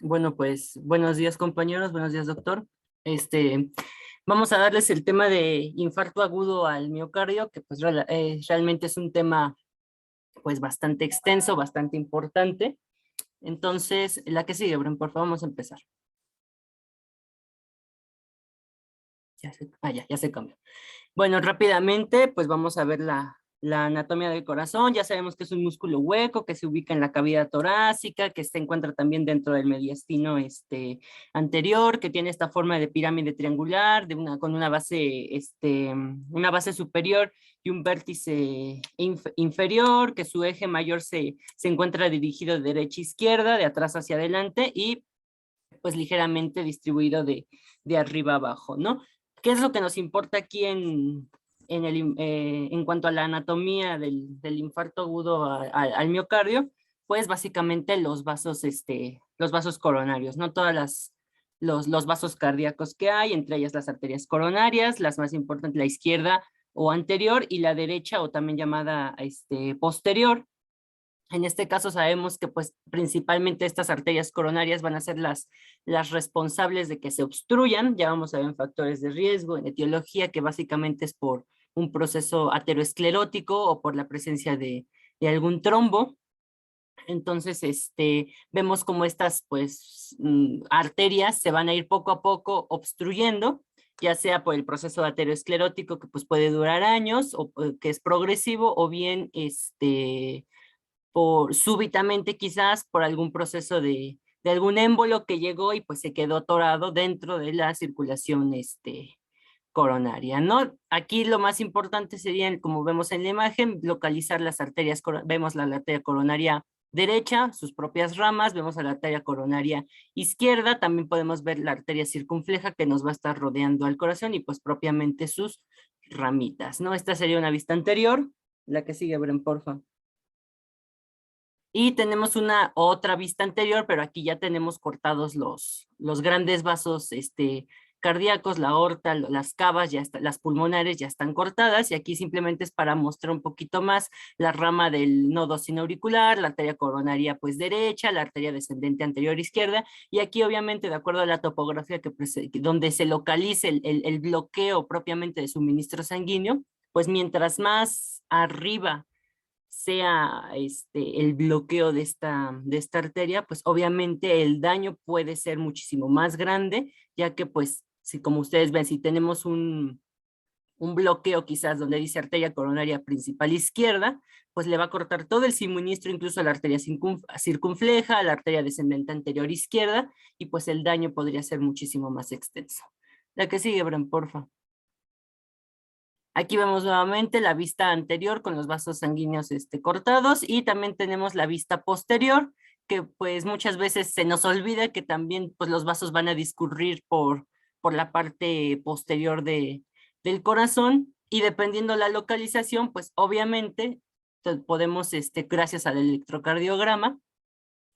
Bueno, pues buenos días compañeros, buenos días doctor. Este, Vamos a darles el tema de infarto agudo al miocardio, que pues realmente es un tema pues bastante extenso, bastante importante. Entonces, la que sigue, Bren, por favor, vamos a empezar. Ya se cambió. Bueno, rápidamente, pues vamos a ver la anatomía del corazón. Ya sabemos que es un músculo hueco que se ubica en la cavidad torácica, que se encuentra también dentro del mediastino anterior, que tiene esta forma de pirámide triangular, con una base superior y un vértice inferior, que su eje mayor se encuentra dirigido de derecha a izquierda, de atrás hacia adelante, y pues ligeramente distribuido de arriba a abajo, ¿no? ¿Qué es lo que nos importa aquí en cuanto a la anatomía del infarto agudo al miocardio? Pues básicamente los vasos coronarios, ¿no? Los vasos cardíacos que hay, entre ellas las arterias coronarias, las más importantes, la izquierda o anterior, y la derecha o también llamada posterior. En este caso sabemos que pues principalmente estas arterias coronarias van a ser las responsables de que se obstruyan. Ya vamos a ver en factores de riesgo, en etiología, que básicamente es por un proceso ateroesclerótico o por la presencia de algún trombo. Entonces, vemos como estas pues arterias se van a ir poco a poco obstruyendo, ya sea por el proceso ateroesclerótico que pues puede durar años o que es progresivo, o bien por súbitamente quizás por algún proceso de algún émbolo que llegó y pues se quedó atorado dentro de la circulación coronaria, ¿no? Aquí lo más importante sería, como vemos en la imagen, localizar las arterias, vemos la arteria coronaria derecha, sus propias ramas, vemos a la arteria coronaria izquierda, también podemos ver la arteria circunfleja que nos va a estar rodeando al corazón y pues propiamente sus ramitas, ¿no? Esta sería una vista anterior, la que sigue, Bren, porfa. Y tenemos una otra vista anterior, pero aquí ya tenemos cortados los grandes vasos cardíacos, la aorta, las cavas, las pulmonares ya están cortadas, y aquí simplemente es para mostrar un poquito más la rama del nodo sinoauricular, la arteria coronaria pues derecha, la arteria descendente anterior izquierda, y aquí obviamente de acuerdo a la topografía donde se localice el bloqueo propiamente de suministro sanguíneo, pues mientras más arriba sea el bloqueo de esta arteria, pues obviamente el daño puede ser muchísimo más grande, ya que pues, si como ustedes ven, si tenemos un bloqueo quizás donde dice arteria coronaria principal izquierda, pues le va a cortar todo el suministro, incluso a la arteria circunfleja, a la arteria descendente anterior izquierda, y pues el daño podría ser muchísimo más extenso. La que sigue, Bran, porfa. Aquí vemos nuevamente la vista anterior con los vasos sanguíneos cortados, y también tenemos la vista posterior, que pues muchas veces se nos olvida que también pues los vasos van a discurrir por la parte posterior del corazón, y dependiendo la localización, pues obviamente podemos, gracias al electrocardiograma,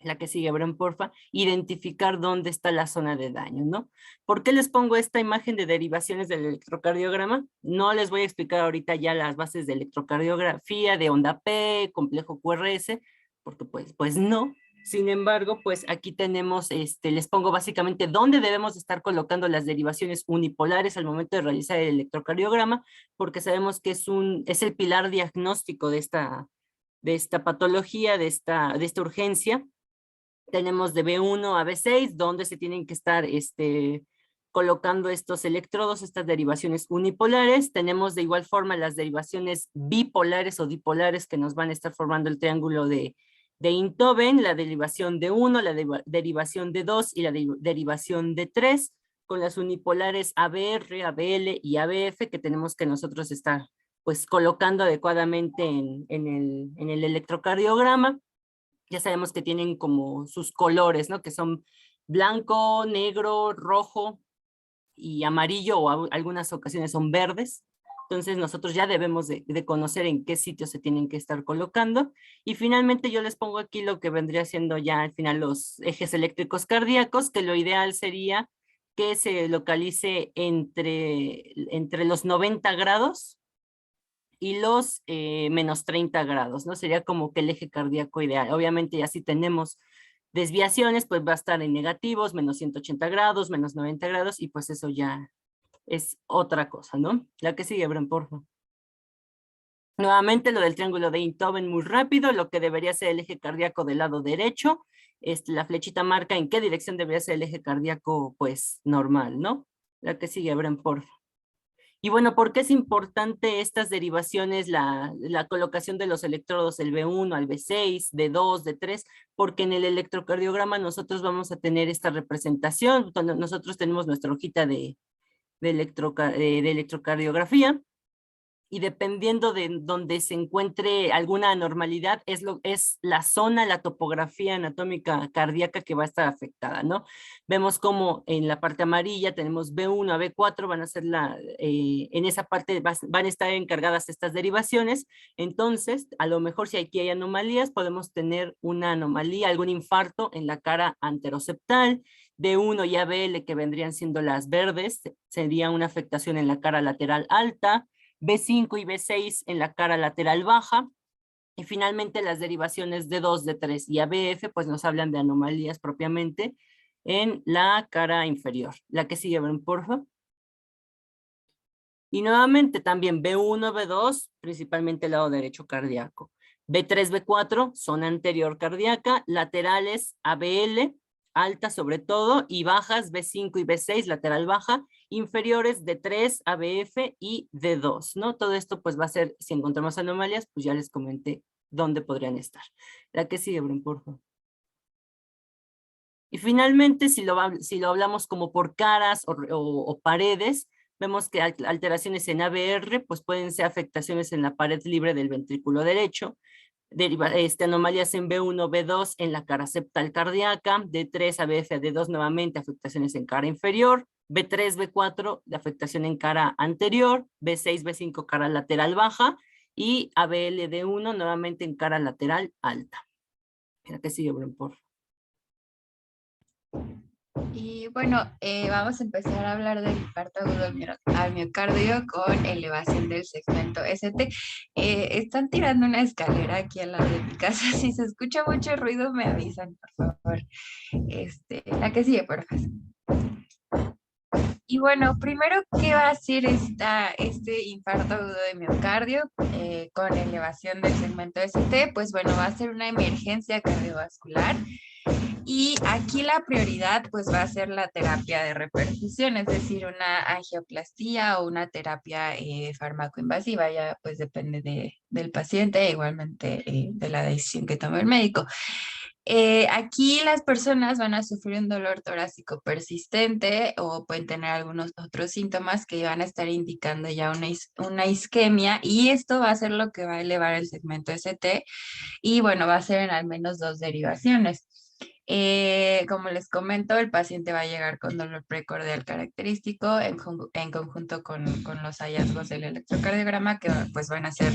la que sigue, Bren, porfa, identificar dónde está la zona de daño, ¿no? ¿Por qué les pongo esta imagen de derivaciones del electrocardiograma? No les voy a explicar ahorita ya las bases de electrocardiografía, de onda P, complejo QRS, porque pues no. Sin embargo, pues aquí tenemos, les pongo básicamente dónde debemos estar colocando las derivaciones unipolares al momento de realizar el electrocardiograma, porque sabemos que es el pilar diagnóstico de esta patología, de esta urgencia. Tenemos de B1 a B6, donde se tienen que estar colocando estos electrodos, estas derivaciones unipolares. Tenemos de igual forma las derivaciones bipolares o dipolares que nos van a estar formando el triángulo de Einthoven, la derivación de 1, la derivación de 2 y la derivación de 3, con las unipolares ABR, ABL y ABF que tenemos que nosotros estar pues colocando adecuadamente en el electrocardiograma. Ya sabemos que tienen como sus colores, ¿no? Que son blanco, negro, rojo y amarillo, o algunas ocasiones son verdes. Entonces nosotros ya debemos de conocer en qué sitio se tienen que estar colocando. Y finalmente yo les pongo aquí lo que vendría siendo ya al final los ejes eléctricos cardíacos, que lo ideal sería que se localice entre los 90 grados y los menos 30 grados, ¿no? Sería como que el eje cardíaco ideal. Obviamente ya si tenemos desviaciones, pues va a estar en negativos, menos 180 grados, menos 90 grados, y pues eso ya es otra cosa, ¿no? La que sigue, Bren, por favor. Nuevamente lo del triángulo de Einthoven muy rápido, lo que debería ser el eje cardíaco del lado derecho. La flechita marca en qué dirección debería ser el eje cardíaco, pues, normal, ¿no? La que sigue, Bren, por favor. Y bueno, ¿por qué es importante estas derivaciones, la colocación de los electrodos, el B1 al B6, D2, D3? Porque en el electrocardiograma nosotros vamos a tener esta representación, cuando nosotros tenemos nuestra hojita de electrocardiografía, y dependiendo de donde se encuentre alguna anormalidad, es la zona, la topografía anatómica cardíaca que va a estar afectada, ¿no? Vemos como en la parte amarilla tenemos B1 a B4, van a ser en esa parte van a estar encargadas estas derivaciones. Entonces, a lo mejor si aquí hay anomalías, podemos tener una anomalía, algún infarto en la cara anteroseptal. D1 y ABL, que vendrían siendo las verdes, sería una afectación en la cara lateral alta. B5 y B6 en la cara lateral baja, y finalmente las derivaciones D2, D3 y ABF pues nos hablan de anomalías propiamente en la cara inferior. La que sigue, ven, por favor. Y nuevamente también B1, B2, principalmente el lado derecho cardíaco. B3, B4, zona anterior cardíaca, laterales ABL, alta sobre todo, y bajas B5 y B6, lateral baja, inferiores D3, ABF y D2, ¿no? Todo esto pues va a ser, si encontramos anomalías, pues ya les comenté dónde podrían estar. La que sigue, Bren, por favor. Y finalmente, si lo hablamos como por caras o paredes, vemos que alteraciones en ABR pues pueden ser afectaciones en la pared libre del ventrículo derecho, anomalías en B1, B2 en la cara septal cardíaca, D3, ABF, D2 nuevamente afectaciones en cara inferior, B3, B4 de afectación en cara anterior, B6, B5 cara lateral baja y ABL D1 nuevamente en cara lateral alta. Mira que sigue, Bren, por favor. Y bueno, vamos a empezar a hablar del infarto agudo al miocardio con elevación del segmento ST. Están tirando una escalera aquí al lado de mi casa. Si se escucha mucho ruido, me avisan, por favor. La que sigue, por favor. Y bueno, primero, ¿qué va a hacer este infarto agudo de miocardio con elevación del segmento ST? Pues bueno, va a ser una emergencia cardiovascular. Y aquí la prioridad pues va a ser la terapia de reperfusión, es decir, una angioplastía o una terapia farmacoinvasiva, ya pues depende del paciente, igualmente de la decisión que tome el médico. Aquí las personas van a sufrir un dolor torácico persistente o pueden tener algunos otros síntomas que van a estar indicando ya una isquemia, y esto va a ser lo que va a elevar el segmento ST, y bueno, va a ser en al menos 2 derivaciones. Como les comento, el paciente va a llegar con dolor precordial característico en conjunto con los hallazgos del electrocardiograma, que pues van a ser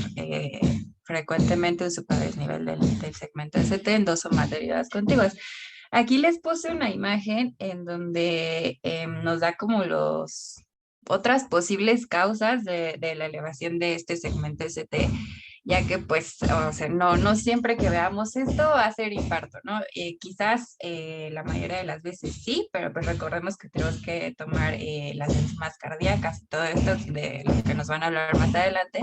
frecuentemente un superdesnivel del segmento ST en 2 o más derivadas contiguas. Aquí les puse una imagen en donde nos da como otras posibles causas de la elevación de este segmento ST, ya que pues, o sea, no siempre que veamos esto va a ser infarto, ¿no? Quizás la mayoría de las veces sí, pero pues recordemos que tenemos que tomar las enzimas cardíacas y todo esto de lo que nos van a hablar más adelante,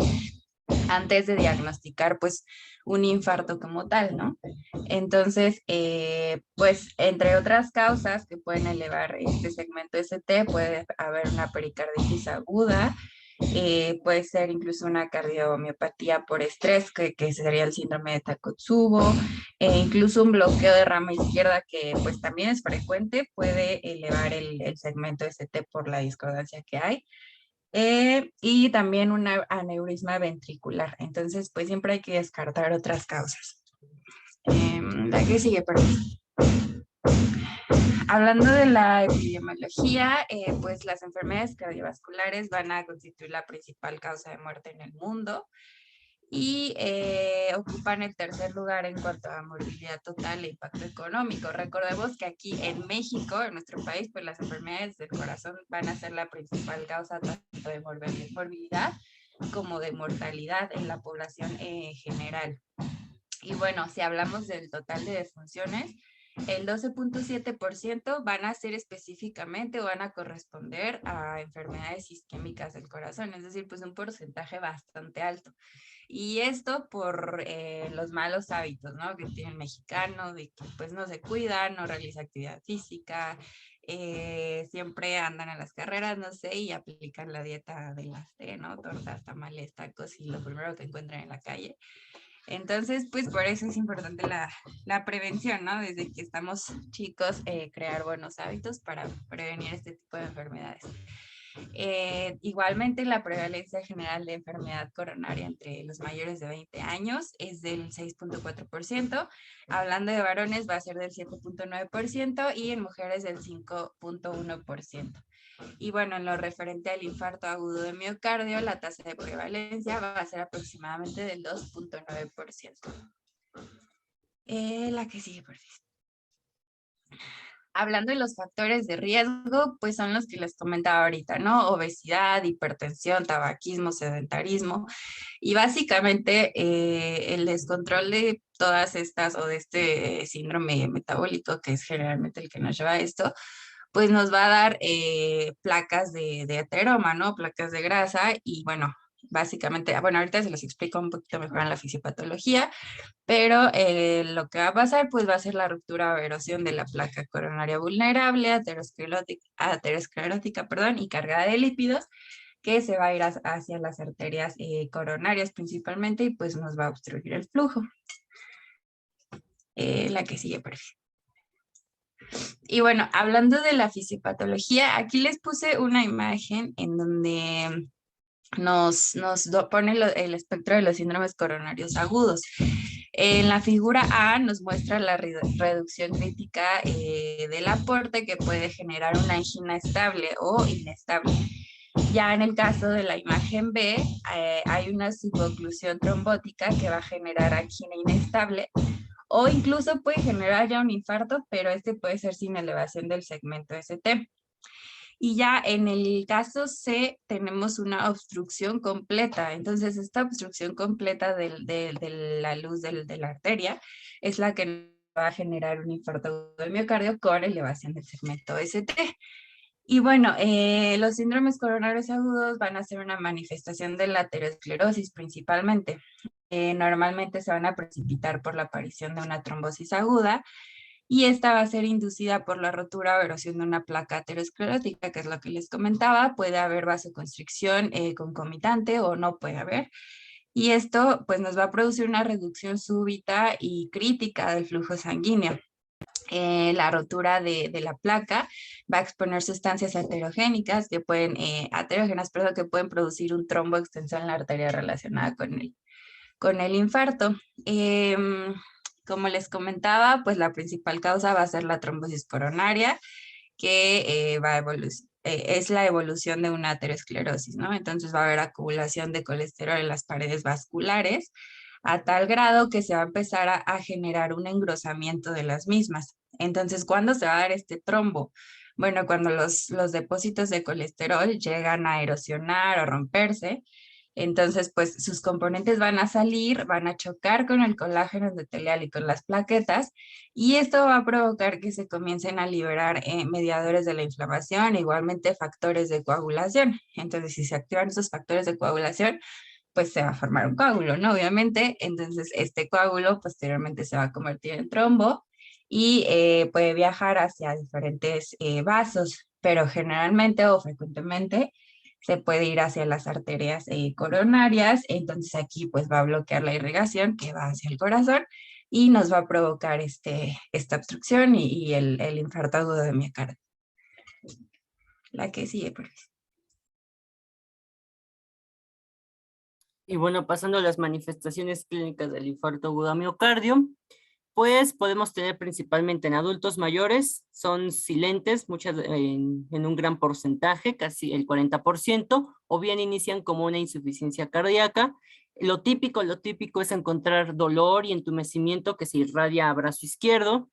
antes de diagnosticar pues un infarto como tal, ¿no? Entonces, pues entre otras causas que pueden elevar este segmento ST, puede haber una pericarditis aguda, puede ser incluso una cardiomiopatía por estrés, que sería el síndrome de Takotsubo, incluso un bloqueo de rama izquierda que pues también es frecuente, puede elevar el segmento ST por la discordancia que hay. Y también un aneurisma ventricular. Entonces, pues siempre hay que descartar otras causas. La que sigue, perdón. Hablando de la epidemiología, pues las enfermedades cardiovasculares van a constituir la principal causa de muerte en el mundo y ocupan el tercer lugar en cuanto a morbilidad total e impacto económico. Recordemos que aquí en México, en nuestro país, pues las enfermedades del corazón van a ser la principal causa tanto de morbilidad como de mortalidad en la población general. Y bueno, si hablamos del total de defunciones, El 12.7% van a ser específicamente o van a corresponder a enfermedades isquémicas del corazón, es decir, pues un porcentaje bastante alto. Y esto por los malos hábitos, ¿no? Que tiene el mexicano, de que pues no se cuidan, no realiza actividad física, siempre andan a las carreras, no sé, y aplican la dieta de las T, ¿no? Tortas, tamales, tacos y lo primero que encuentran en la calle. Entonces, pues por eso es importante la prevención, ¿no? Desde que estamos chicos, crear buenos hábitos para prevenir este tipo de enfermedades. Igualmente, la prevalencia general de enfermedad coronaria entre los mayores de 20 años es del 6.4%. Hablando de varones, va a ser del 7.9% y en mujeres del 5.1%. Y bueno, en lo referente al infarto agudo de miocardio, la tasa de prevalencia va a ser aproximadamente del 2.9%. La que sigue, por favor. Hablando de los factores de riesgo, pues son los que les comentaba ahorita, ¿no? Obesidad, hipertensión, tabaquismo, sedentarismo. Y básicamente el descontrol de todas estas o de este síndrome metabólico, que es generalmente el que nos lleva a esto, pues nos va a dar placas de ateroma, ¿no? Placas de grasa y bueno, básicamente, bueno, ahorita se los explico un poquito mejor en la fisiopatología, pero lo que va a pasar pues va a ser la ruptura o erosión de la placa coronaria vulnerable, aterosclerótica, perdón, y cargada de lípidos, que se va a ir hacia las arterias coronarias principalmente y pues nos va a obstruir el flujo. La que sigue, por favor. Y bueno, hablando de la fisiopatología, aquí les puse una imagen en donde nos pone el espectro de los síndromes coronarios agudos. En la figura A nos muestra la reducción crítica del aporte que puede generar una angina estable o inestable. Ya en el caso de la imagen B, hay una suboclusión trombótica que va a generar angina inestable o incluso puede generar ya un infarto, pero este puede ser sin elevación del segmento ST. Y ya en el caso C tenemos una obstrucción completa. Entonces esta obstrucción completa de la luz de la arteria es la que va a generar un infarto del miocardio con elevación del segmento ST. Y bueno, los síndromes coronarios agudos van a ser una manifestación de la aterosclerosis principalmente. Normalmente se van a precipitar por la aparición de una trombosis aguda y esta va a ser inducida por la rotura o erosión de una placa aterosclerótica, que es lo que les comentaba. Puede haber vasoconstricción concomitante o no puede haber. Y esto pues nos va a producir una reducción súbita y crítica del flujo sanguíneo. La rotura de la placa va a exponer sustancias aterogénicas que pueden, que pueden producir un trombo extenso en la arteria relacionada con el infarto. Como les comentaba, pues la principal causa va a ser la trombosis coronaria, que es la evolución de una aterosclerosis, ¿no? Entonces va a haber acumulación de colesterol en las paredes vasculares, a tal grado que se va a empezar a generar un engrosamiento de las mismas. Entonces, ¿cuándo se va a dar este trombo? Bueno, cuando los depósitos de colesterol llegan a erosionar o romperse, entonces, pues sus componentes van a salir, van a chocar con el colágeno endotelial y con las plaquetas, y esto va a provocar que se comiencen a liberar mediadores de la inflamación, e igualmente factores de coagulación. Entonces, si se activan esos factores de coagulación, pues se va a formar un coágulo, ¿no? Obviamente, entonces este coágulo posteriormente se va a convertir en trombo y puede viajar hacia diferentes vasos, pero generalmente o frecuentemente se puede ir hacia las arterias coronarias. Entonces aquí pues va a bloquear la irrigación que va hacia el corazón y nos va a provocar esta obstrucción y el infarto agudo de miocardio. La que sigue, por favor. Y bueno, pasando a las manifestaciones clínicas del infarto agudo a miocardio, pues podemos tener principalmente en adultos mayores, son silentes, en un gran porcentaje, casi el 40%, o bien inician como una insuficiencia cardíaca. Lo típico es encontrar dolor y entumecimiento que se irradia a brazo izquierdo,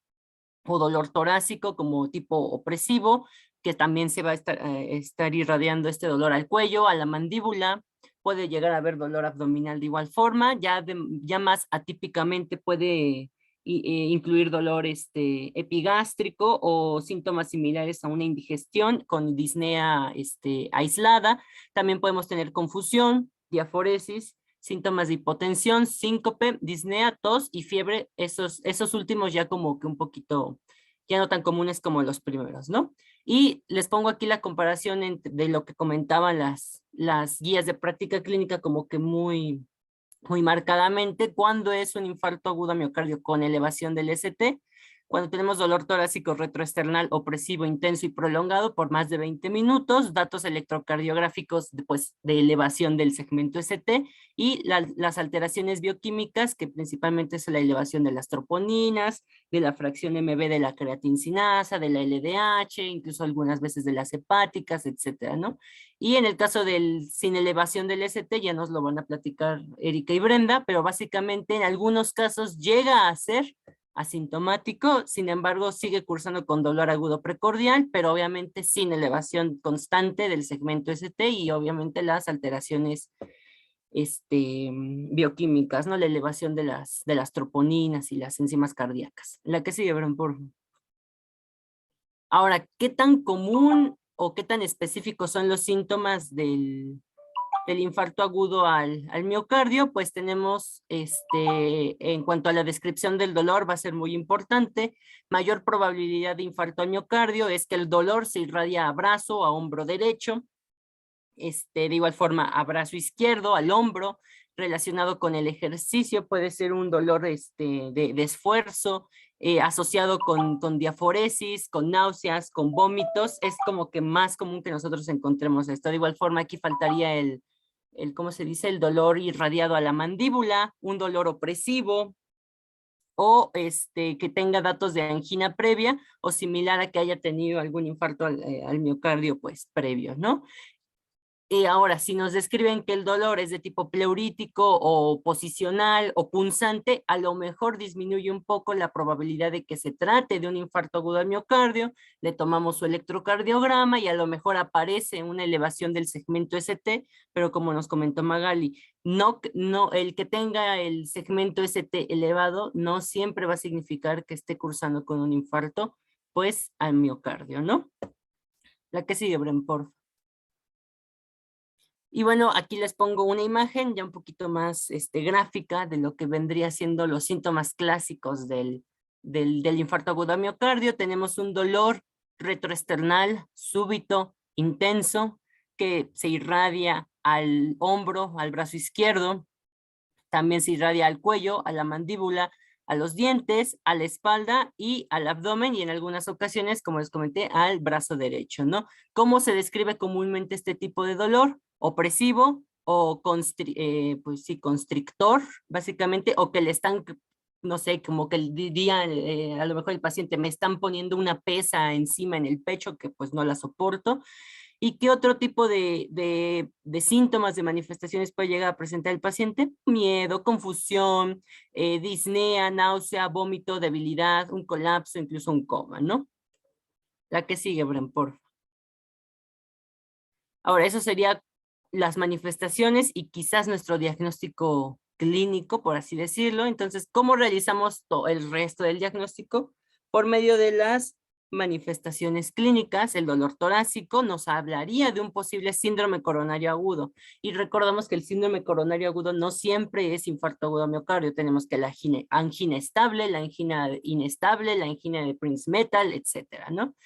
o dolor torácico como tipo opresivo, que también se va a estar irradiando este dolor al cuello, a la mandíbula. Puede llegar a haber dolor abdominal de igual forma, ya más atípicamente puede incluir dolor epigástrico o síntomas similares a una indigestión con disnea aislada. También podemos tener confusión, diaforesis, síntomas de hipotensión, síncope, disnea, tos y fiebre. Esos últimos ya como que un poquito, ya no tan comunes como los primeros, ¿no? Y les pongo aquí la comparación de lo que comentaban las guías de práctica clínica como que muy marcadamente cuando es un infarto agudo a miocardio con elevación del ST, cuando tenemos dolor torácico retroesternal opresivo, intenso y prolongado por más de 20 minutos, datos electrocardiográficos pues, de elevación del segmento ST y las alteraciones bioquímicas, que principalmente es la elevación de las troponinas, de la fracción MB de la creatincinasa, de la LDH, incluso algunas veces de las hepáticas, etcétera, ¿no? Y en el caso del sin elevación del ST, ya nos lo van a platicar Erika y Brenda, pero básicamente en algunos casos llega a ser asintomático, sin embargo sigue cursando con dolor agudo precordial, pero obviamente sin elevación constante del segmento ST y obviamente las alteraciones bioquímicas, ¿no? La elevación de las troponinas y las enzimas cardíacas. La que sigue, Bren, por favor. Ahora, ¿qué tan común o qué tan específicos son los síntomas del infarto agudo al miocardio? Pues tenemos, en cuanto a la descripción del dolor, va a ser muy importante. Mayor probabilidad de infarto al miocardio es que el dolor se irradia a brazo, a hombro derecho, de igual forma a brazo izquierdo, al hombro, relacionado con el ejercicio, puede ser un dolor de esfuerzo, asociado con diaforesis, con náuseas, con vómitos, es como que más común que nosotros encontremos esto. De igual forma aquí faltaría ¿cómo se dice? El dolor irradiado a la mandíbula, un dolor opresivo, o que tenga datos de angina previa o similar a que haya tenido algún infarto al miocardio pues previo, ¿no? Y ahora, si nos describen que el dolor es de tipo pleurítico o posicional o punzante, a lo mejor disminuye un poco la probabilidad de que se trate de un infarto agudo al miocardio, le tomamos su electrocardiograma y a lo mejor aparece una elevación del segmento ST, pero como nos comentó Magali, no, el que tenga el segmento ST elevado no siempre va a significar que esté cursando con un infarto, pues al miocardio, ¿no? La que sigue, Bren, por favor. Y bueno, aquí les pongo una imagen ya un poquito más gráfica de lo que vendría siendo los síntomas clásicos del infarto agudo a miocardio. Tenemos un dolor retroesternal súbito, intenso, que se irradia al hombro, al brazo izquierdo, también se irradia al cuello, a la mandíbula, a los dientes, a la espalda y al abdomen y en algunas ocasiones, como les comenté, al brazo derecho, ¿no? ¿Cómo se describe comúnmente este tipo de dolor? Opresivo o pues sí, constrictor, básicamente, o que le están, no sé, como que diría a lo mejor el paciente, me están poniendo una pesa encima en el pecho que pues no la soporto. ¿Y qué otro tipo de síntomas, de manifestaciones puede llegar a presentar el paciente? Miedo, confusión, disnea, náusea, vómito, debilidad, un colapso, incluso un coma, ¿no? La que sigue, Bren, por favor. Ahora, eso sería las manifestaciones y quizás nuestro diagnóstico clínico, por así decirlo. Entonces, ¿cómo realizamos todo el resto del diagnóstico? Por medio de las manifestaciones clínicas. El dolor torácico nos hablaría de un posible síndrome coronario agudo. Y recordamos que el síndrome coronario agudo no siempre es infarto agudo miocardio. Tenemos que la angina estable, la angina inestable, la angina de Prince-Metal, etcétera, ¿no?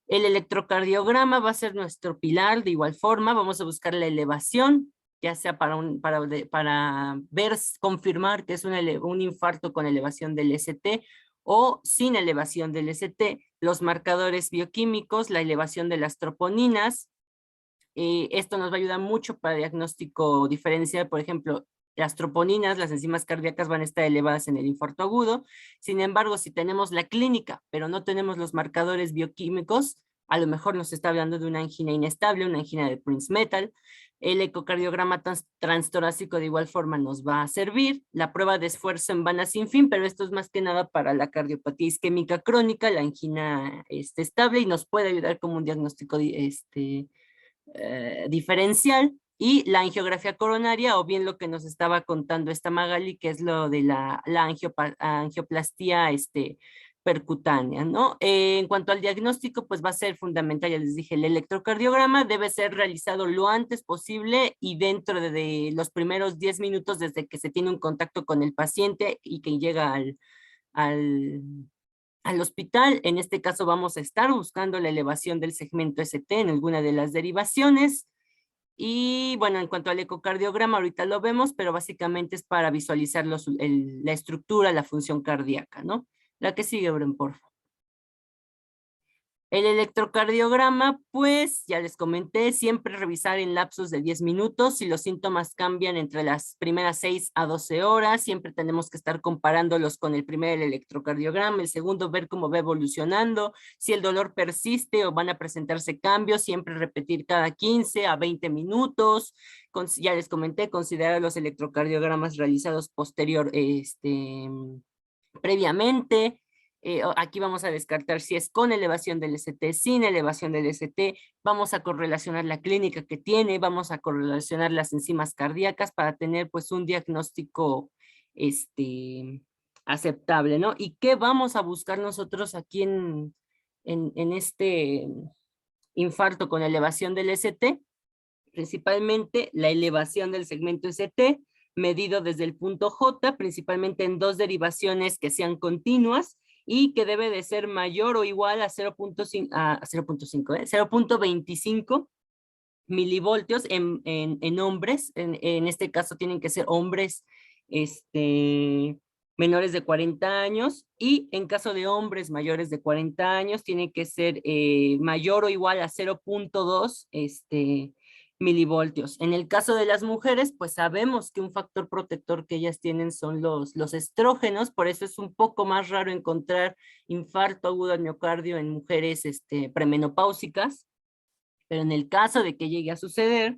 El electrocardiograma va a ser nuestro pilar de igual forma. Vamos a buscar la elevación, ya sea para ver, confirmar que es un infarto con elevación del ST o sin elevación del ST, los marcadores bioquímicos, la elevación de las troponinas. Esto nos va a ayudar mucho para diagnóstico diferencial, por ejemplo, las troponinas, las enzimas cardíacas van a estar elevadas en el infarto agudo. Sin embargo, si tenemos la clínica, pero no tenemos los marcadores bioquímicos, a lo mejor nos está hablando de una angina inestable, una angina de Prince-Metal. El ecocardiograma transtorácico de igual forma nos va a servir. La prueba de esfuerzo en banda sin fin, pero esto es más que nada para la cardiopatía isquémica crónica, la angina estable y nos puede ayudar como un diagnóstico diferencial. y la angiografía coronaria, o bien lo que nos estaba contando esta Magali, que es lo de la angioplastía percutánea, ¿no? En cuanto al diagnóstico, pues va a ser fundamental, ya les dije, el electrocardiograma debe ser realizado lo antes posible y dentro de los primeros 10 minutos desde que se tiene un contacto con el paciente y que llega al, al hospital. En este caso vamos a estar buscando la elevación del segmento ST en alguna de las derivaciones. Y bueno, en cuanto al ecocardiograma, ahorita lo vemos, pero básicamente es para visualizar la estructura, la función cardíaca, ¿no? La que sigue, Bren, por favor. El electrocardiograma, pues ya les comenté, siempre revisar en lapsos de 10 minutos. Si los síntomas cambian entre las primeras 6 a 12 horas, siempre tenemos que estar comparándolos con el primer electrocardiograma, el segundo ver cómo va evolucionando, si el dolor persiste o van a presentarse cambios, siempre repetir cada 15 a 20 minutos. Ya les comenté, considerar los electrocardiogramas realizados previamente. Aquí vamos a descartar si es con elevación del ST, sin elevación del ST, vamos a correlacionar la clínica que tiene, vamos a correlacionar las enzimas cardíacas para tener pues un diagnóstico aceptable, ¿no? ¿Y qué vamos a buscar nosotros aquí en este infarto con elevación del ST? Principalmente la elevación del segmento ST, medido desde el punto J, principalmente en dos derivaciones que sean continuas, y que debe de ser mayor o igual a 0.25 milivoltios en hombres. En este caso tienen que ser hombres menores de 40 años, y en caso de hombres mayores de 40 años tiene que ser mayor o igual a 0.2 milivoltios. En el caso de las mujeres, pues sabemos que un factor protector que ellas tienen son los estrógenos, por eso es un poco más raro encontrar infarto agudo al miocardio en mujeres premenopáusicas, pero en el caso de que llegue a suceder,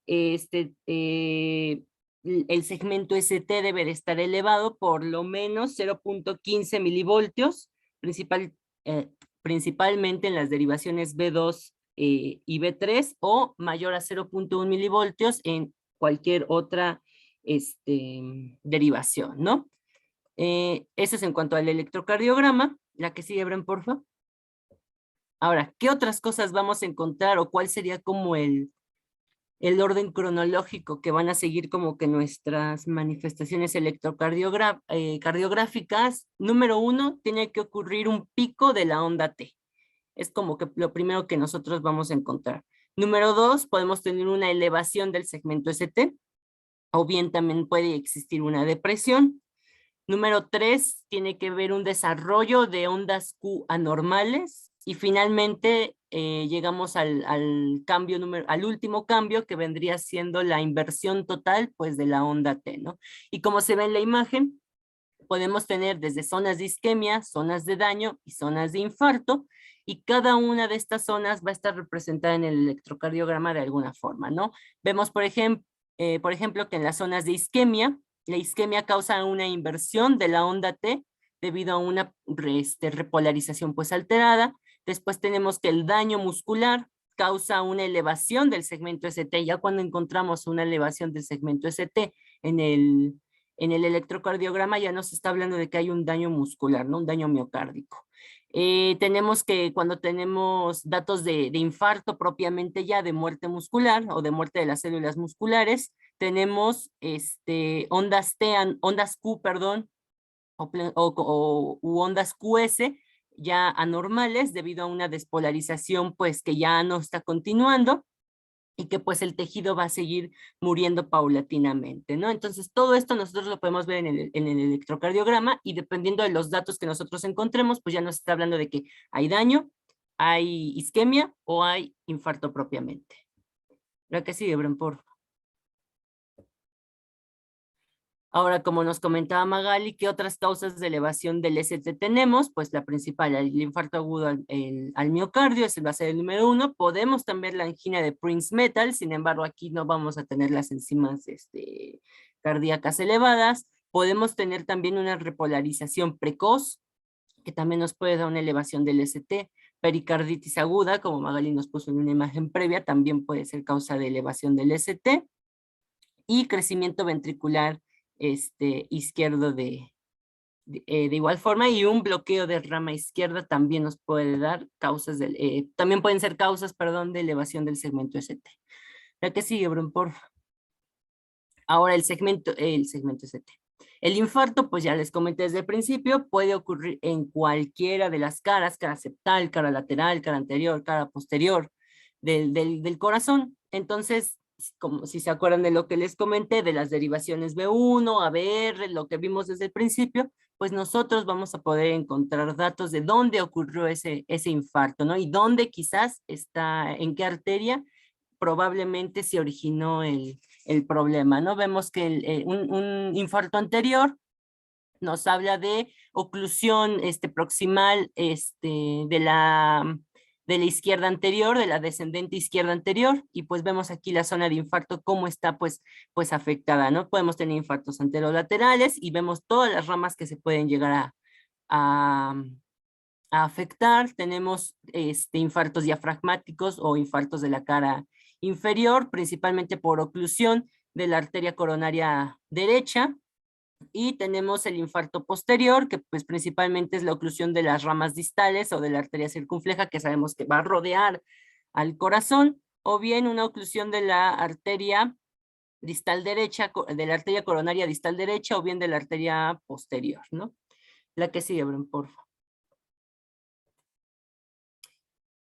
el segmento ST debe de estar elevado por lo menos 0.15 milivoltios, principalmente en las derivaciones B2 y B3, o mayor a 0.1 milivoltios en cualquier otra derivación, ¿no? Eso es en cuanto al electrocardiograma. La que sigue, Bren, por favor. Ahora, ¿qué otras cosas vamos a encontrar o cuál sería como el orden cronológico que van a seguir como que nuestras manifestaciones cardiográficas? Número 1, tiene que ocurrir un pico de la onda T. Es como que lo primero que nosotros vamos a encontrar. Número 2, podemos tener una elevación del segmento ST, o bien también puede existir una depresión. Número 3, tiene que haber un desarrollo de ondas Q anormales. Y finalmente llegamos al último cambio, que vendría siendo la inversión total pues de la onda T, ¿no? Y como se ve en la imagen, podemos tener desde zonas de isquemia, zonas de daño y zonas de infarto, y cada una de estas zonas va a estar representada en el electrocardiograma de alguna forma, ¿no? Vemos, por ejemplo, que en las zonas de isquemia, la isquemia causa una inversión de la onda T debido a una repolarización pues alterada. Después tenemos que el daño muscular causa una elevación del segmento ST. Ya cuando encontramos una elevación del segmento ST en el electrocardiograma, ya nos está hablando de que hay un daño muscular, ¿no? Un daño miocárdico. Tenemos que cuando tenemos datos de infarto propiamente ya, de muerte muscular o de muerte de las células musculares, tenemos ondas Q, perdón, u ondas QS ya anormales debido a una despolarización pues que ya no está continuando, y que pues el tejido va a seguir muriendo paulatinamente, ¿no? Entonces todo esto nosotros lo podemos ver en el electrocardiograma, y dependiendo de los datos que nosotros encontremos, pues ya nos está hablando de que hay daño, hay isquemia o hay infarto propiamente. La que sigue, Bren, por favor. Ahora, como nos comentaba Magali, ¿qué otras causas de elevación del ST tenemos? Pues la principal, el infarto agudo al miocardio, ese va a ser el número 1. Podemos también la angina de Prince-Metal, sin embargo, aquí no vamos a tener las enzimas cardíacas elevadas. Podemos tener también una repolarización precoz, que también nos puede dar una elevación del ST, pericarditis aguda, como Magali nos puso en una imagen previa, también puede ser causa de elevación del ST, y crecimiento ventricular izquierdo de igual forma, y un bloqueo de rama izquierda también nos puede dar causas también pueden ser causas, perdón, de elevación del segmento ST. La que sigue, Bron, por favor. Ahora el segmento ST. El infarto, pues ya les comenté desde el principio, puede ocurrir en cualquiera de las caras, cara septal, cara lateral, cara anterior, cara posterior del corazón. Entonces, como si se acuerdan de lo que les comenté, de las derivaciones B1, ABR, lo que vimos desde el principio, pues nosotros vamos a poder encontrar datos de dónde ocurrió ese infarto, ¿no? Y dónde quizás está, en qué arteria probablemente se originó el problema, ¿no? Vemos que un infarto anterior nos habla de oclusión proximal de la izquierda anterior, de la descendente izquierda anterior, y pues vemos aquí la zona de infarto cómo está pues afectada, ¿no? Podemos tener infartos anterolaterales y vemos todas las ramas que se pueden llegar a afectar. Tenemos infartos diafragmáticos o infartos de la cara inferior, principalmente por oclusión de la arteria coronaria derecha, y tenemos el infarto posterior, que pues principalmente es la oclusión de las ramas distales o de la arteria circunfleja, que sabemos que va a rodear al corazón, o bien una oclusión de la arteria distal derecha, de la arteria coronaria distal derecha, o bien de la arteria posterior, ¿no? La que sigue, Bren, por favor.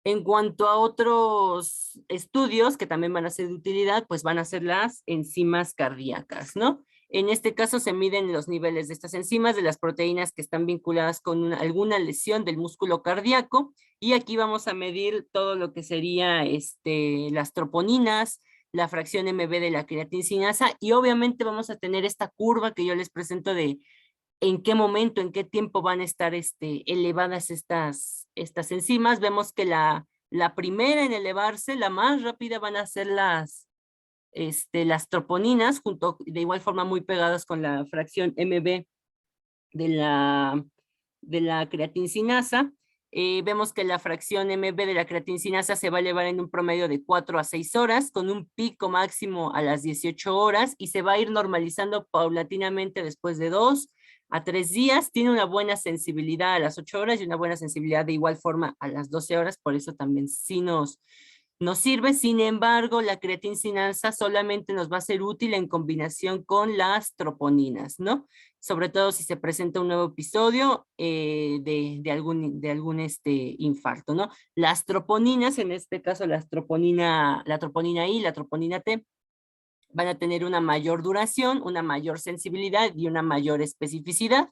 En cuanto a otros estudios que también van a ser de utilidad, pues van a ser las enzimas cardíacas, ¿no? En este caso se miden los niveles de estas enzimas, de las proteínas que están vinculadas con alguna lesión del músculo cardíaco, y aquí vamos a medir todo lo que sería las troponinas, la fracción MB de la creatincinasa, y obviamente vamos a tener esta curva que yo les presento de en qué momento, en qué tiempo van a estar elevadas estas enzimas. Vemos que la primera en elevarse, la más rápida, van a ser las troponinas, de igual forma muy pegadas con la fracción MB de la creatincinasa. Vemos que la fracción MB de la creatincinasa se va a elevar en un promedio de 4 a 6 horas, con un pico máximo a las 18 horas, y se va a ir normalizando paulatinamente después de 2 a 3 días. Tiene una buena sensibilidad a las 8 horas y una buena sensibilidad de igual forma a las 12 horas, por eso también sí nos sirve. Sin embargo, la creatincinasa solamente nos va a ser útil en combinación con las troponinas, ¿no? Sobre todo si se presenta un nuevo episodio de algún infarto, ¿no? Las troponinas, en este caso la troponina I, la troponina T, van a tener una mayor duración, una mayor sensibilidad y una mayor especificidad,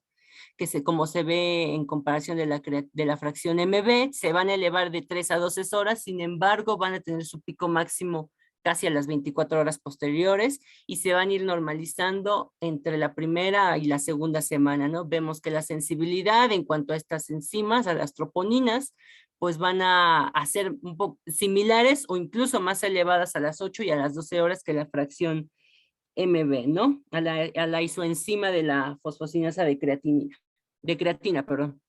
que como se ve en comparación de la fracción MB, se van a elevar de 3 a 12 horas, sin embargo van a tener su pico máximo casi a las 24 horas posteriores, y se van a ir normalizando entre la primera y la segunda semana, ¿no? Vemos que la sensibilidad en cuanto a estas enzimas, a las troponinas, pues van a ser un poco similares o incluso más elevadas a las 8 y a las 12 horas que la fracción MB, ¿no? A la isoenzima de la fosfocinasa de creatina, perdón.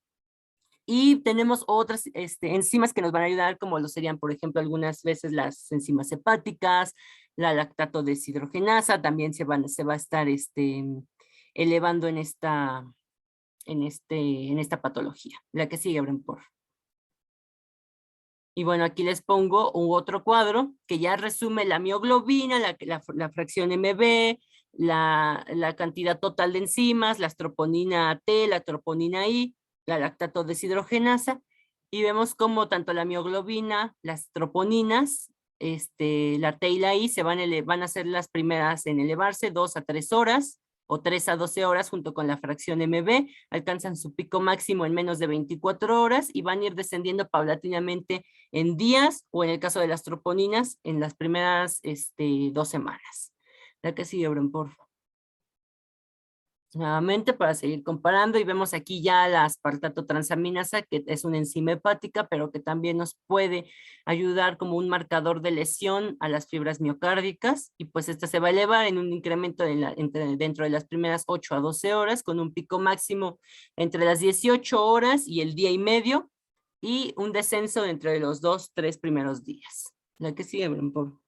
Y tenemos otras enzimas que nos van a ayudar, como lo serían, por ejemplo, algunas veces las enzimas hepáticas, la lactato deshidrogenasa, también se va a estar elevando en esta patología. La que sigue, Bren, por favor. Y bueno, aquí les pongo otro cuadro que ya resume la mioglobina, la fracción MB, la cantidad total de enzimas, la troponina T, la troponina I, la lactato deshidrogenasa, y vemos cómo tanto la mioglobina, las troponinas, la T y la I van a ser las primeras en elevarse 2 a 3 horas, o 3 a 12 horas junto con la fracción MB, alcanzan su pico máximo en menos de 24 horas y van a ir descendiendo paulatinamente en días, o en el caso de las troponinas, en las primeras 2 semanas. La que sigue, Bren, por favor. Nuevamente para seguir comparando, y vemos aquí ya la aspartato transaminasa, que es una enzima hepática, pero que también nos puede ayudar como un marcador de lesión a las fibras miocárdicas, y pues esta se va a elevar en un incremento dentro de las primeras 8 a 12 horas, con un pico máximo entre las 18 horas y el día y medio, y un descenso entre los 2-3 primeros días. La que sigue, por.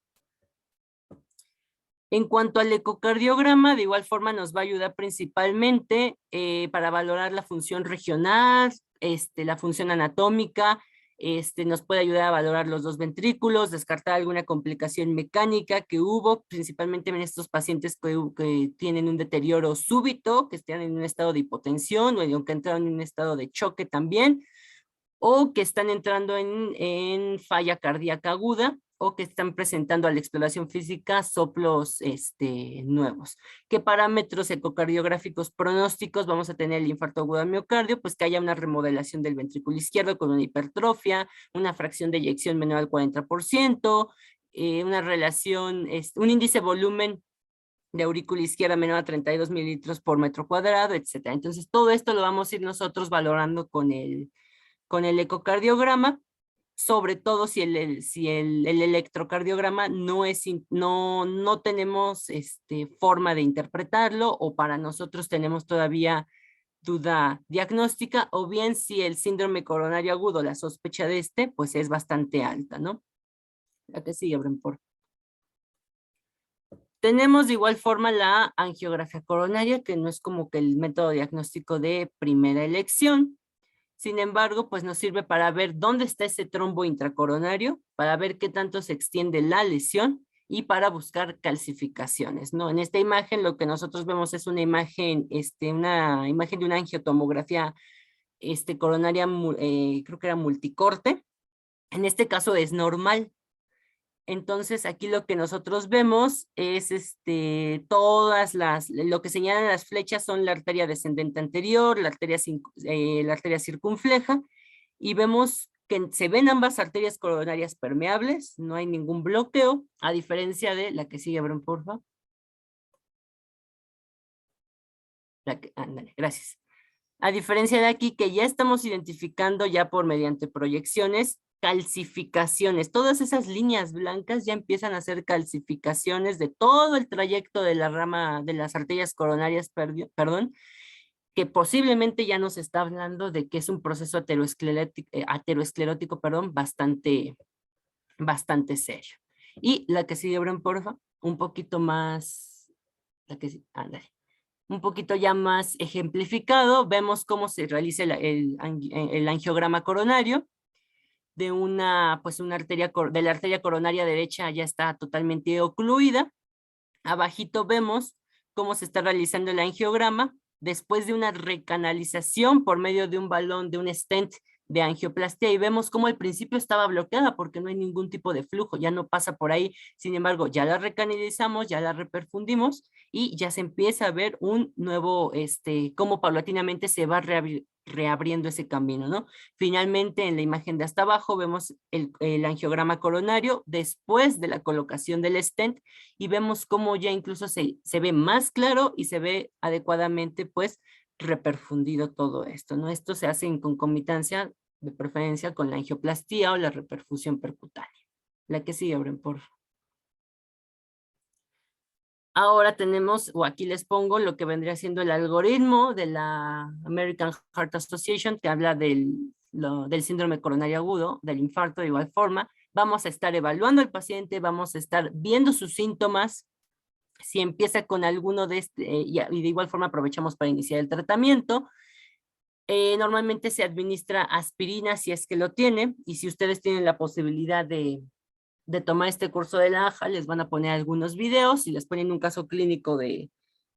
En cuanto al ecocardiograma, de igual forma nos va a ayudar principalmente para valorar la función regional, la función anatómica, nos puede ayudar a valorar los dos ventrículos, descartar alguna complicación mecánica que hubo, principalmente en estos pacientes que tienen un deterioro súbito, que están en un estado de hipotensión, o aunque entraron en un estado de choque también, o que están entrando en falla cardíaca aguda, o que están presentando a la exploración física soplos nuevos. ¿Qué parámetros ecocardiográficos pronósticos vamos a tener el infarto agudo al miocardio? Pues que haya una remodelación del ventrículo izquierdo con una hipertrofia, una fracción de eyección menor al 40%, una relación, un índice volumen de aurícula izquierda menor a 32 mililitros por metro cuadrado, etc. Entonces, todo esto lo vamos a ir nosotros valorando con el ecocardiograma, sobre todo si el electrocardiograma no tenemos forma de interpretarlo, o para nosotros tenemos todavía duda diagnóstica, o bien si el síndrome coronario agudo, la sospecha de pues es bastante alta, ¿no? La que sigue, Brenpor. Tenemos de igual forma la angiografía coronaria, que no es como que el método diagnóstico de primera elección. Sin embargo, pues nos sirve para ver dónde está ese trombo intracoronario, para ver qué tanto se extiende la lesión y para buscar calcificaciones, ¿no? En esta imagen lo que nosotros vemos es una imagen de una angiotomografía coronaria, creo que era multicorte. En este caso es normal. Entonces, aquí lo que nosotros vemos es lo que señalan las flechas son la arteria descendente anterior, la arteria circunfleja, y vemos que se ven ambas arterias coronarias permeables, no hay ningún bloqueo, a diferencia de la que sigue, Bren, por favor. Ándale, gracias. A diferencia de aquí, que ya estamos identificando ya mediante proyecciones, calcificaciones, todas esas líneas blancas ya empiezan a ser calcificaciones de todo el trayecto de la rama de las arterias coronarias, perdón, que posiblemente ya nos está hablando de que es un proceso aterosclerótico, bastante serio. Y la que sigue, Bren, porfa, un poquito más, ándale. Un poquito ya más ejemplificado, vemos cómo se realiza el angiograma coronario de una arteria, de la arteria coronaria derecha ya está totalmente ocluida. Abajito vemos cómo se está realizando el angiograma después de una recanalización por medio de un balón, de un stent de angioplastia, y vemos cómo al principio estaba bloqueada porque no hay ningún tipo de flujo, ya no pasa por ahí. Sin embargo, ya la recanalizamos, ya la reperfundimos y ya se empieza a ver un nuevo, cómo paulatinamente se va reabriendo ese camino, ¿no? Finalmente, en la imagen de hasta abajo vemos el angiograma coronario después de la colocación del stent, y vemos cómo ya incluso se ve más claro y se ve adecuadamente pues reperfundido todo esto, ¿no? Esto se hace en concomitancia, de preferencia con la angioplastía o la reperfusión percutánea. La que sigue, Bren, por favor. Ahora tenemos, o aquí les pongo lo que vendría siendo el algoritmo de la American Heart Association, que habla del síndrome coronario agudo, del infarto de igual forma. Vamos a estar evaluando al paciente, vamos a estar viendo sus síntomas. Si empieza con alguno de y de igual forma aprovechamos para iniciar el tratamiento. Normalmente se administra aspirina si es que lo tiene, y si ustedes tienen la posibilidad de tomar este curso de la AJA, les van a poner algunos videos y les ponen un caso clínico de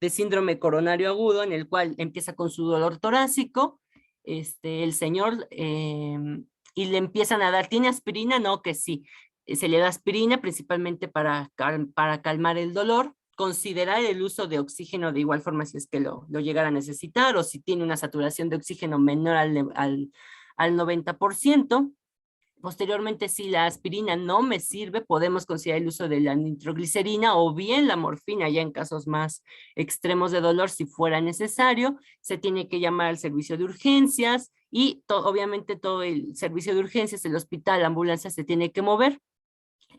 síndrome coronario agudo, en el cual empieza con su dolor torácico, el señor, y le empiezan a dar, ¿tiene aspirina? No, que sí. Se le da aspirina principalmente para calmar el dolor, considerar el uso de oxígeno de igual forma si es que lo llegara a necesitar, o si tiene una saturación de oxígeno menor al 90%. Posteriormente, si la aspirina no me sirve, podemos considerar el uso de la nitroglicerina o bien la morfina, ya en casos más extremos de dolor, si fuera necesario. Se tiene que llamar al servicio de urgencias y obviamente todo el servicio de urgencias, el hospital, la ambulancia se tiene que mover.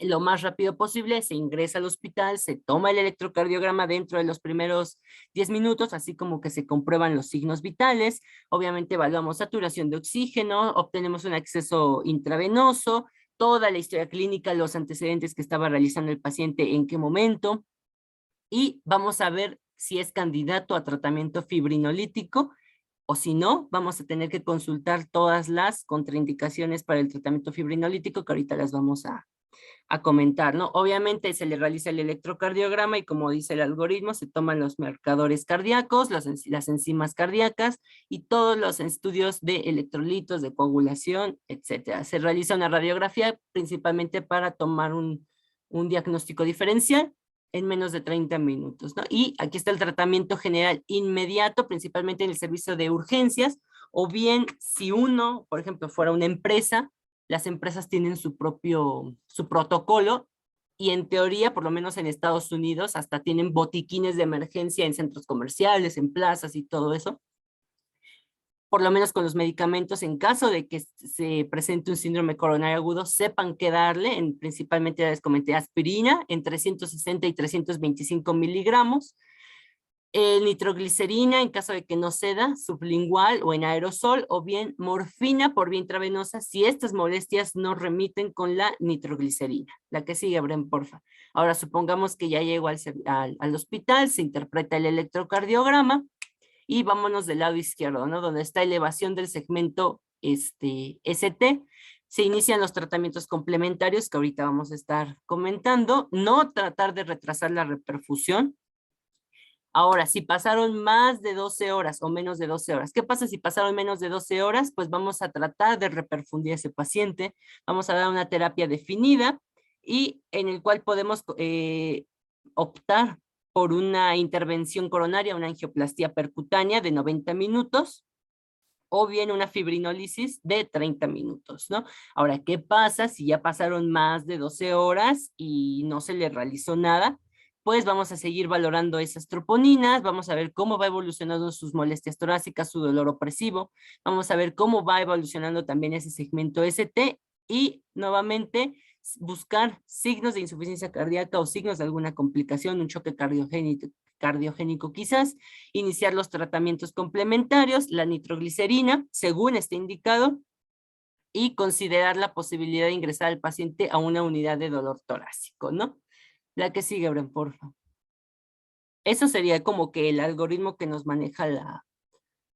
lo más rápido posible, se ingresa al hospital, se toma el electrocardiograma dentro de los primeros 10 minutos, así como que se comprueban los signos vitales, obviamente evaluamos saturación de oxígeno, obtenemos un acceso intravenoso, toda la historia clínica, los antecedentes que estaba realizando el paciente, en qué momento, y vamos a ver si es candidato a tratamiento fibrinolítico, o si no, vamos a tener que consultar todas las contraindicaciones para el tratamiento fibrinolítico, que ahorita las vamos a comentar, ¿no? Obviamente se le realiza el electrocardiograma y como dice el algoritmo, se toman los marcadores cardíacos, las enzimas cardíacas y todos los estudios de electrolitos, de coagulación, etcétera. Se realiza una radiografía principalmente para tomar un diagnóstico diferencial en menos de 30 minutos, ¿no? Y aquí está el tratamiento general inmediato, principalmente en el servicio de urgencias, o bien si uno, por ejemplo, fuera una empresa, las empresas tienen su protocolo y en teoría, por lo menos en Estados Unidos, hasta tienen botiquines de emergencia en centros comerciales, en plazas y todo eso. Por lo menos con los medicamentos, en caso de que se presente un síndrome coronario agudo, sepan qué darle, principalmente les comenté aspirina en 360 y 325 miligramos, nitroglicerina en caso de que no ceda, sublingual o en aerosol, o bien morfina por vía intravenosa si estas molestias no remiten con la nitroglicerina. La que sigue, Bren, porfa. Ahora supongamos que ya llegó al hospital, se interpreta el electrocardiograma y vámonos del lado izquierdo, ¿no? Donde está elevación del segmento ST. Se inician los tratamientos complementarios que ahorita vamos a estar comentando. No tratar de retrasar la reperfusión. Ahora, si pasaron más de 12 horas o menos de 12 horas, ¿qué pasa si pasaron menos de 12 horas? Pues vamos a tratar de reperfundir a ese paciente, vamos a dar una terapia definida y en el cual podemos optar por una intervención coronaria, una angioplastía percutánea de 90 minutos, o bien una fibrinólisis de 30 minutos, ¿no? Ahora, ¿qué pasa si ya pasaron más de 12 horas y no se le realizó nada? Pues vamos a seguir valorando esas troponinas, vamos a ver cómo va evolucionando sus molestias torácicas, su dolor opresivo, vamos a ver cómo va evolucionando también ese segmento ST y nuevamente buscar signos de insuficiencia cardíaca o signos de alguna complicación, un choque cardiogénico quizás, iniciar los tratamientos complementarios, la nitroglicerina, según esté indicado, y considerar la posibilidad de ingresar al paciente a una unidad de dolor torácico, ¿no? La que sigue, Bren, por favor. Eso sería como que el algoritmo que nos maneja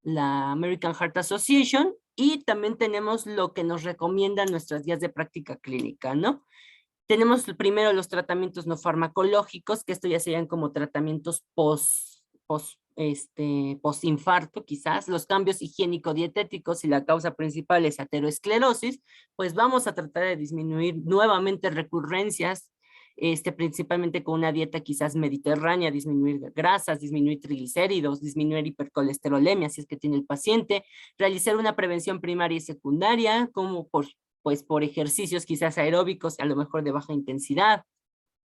la American Heart Association, y también tenemos lo que nos recomiendan nuestras guías de práctica clínica, ¿no? Tenemos primero los tratamientos no farmacológicos, que esto ya serían como tratamientos post-infarto quizás, los cambios higiénico-dietéticos, y la causa principal es ateroesclerosis, pues vamos a tratar de disminuir nuevamente recurrencias, principalmente con una dieta quizás mediterránea, disminuir grasas, disminuir triglicéridos, disminuir hipercolesterolemia si es que tiene el paciente, realizar una prevención primaria y secundaria, como por ejercicios quizás aeróbicos, a lo mejor de baja intensidad,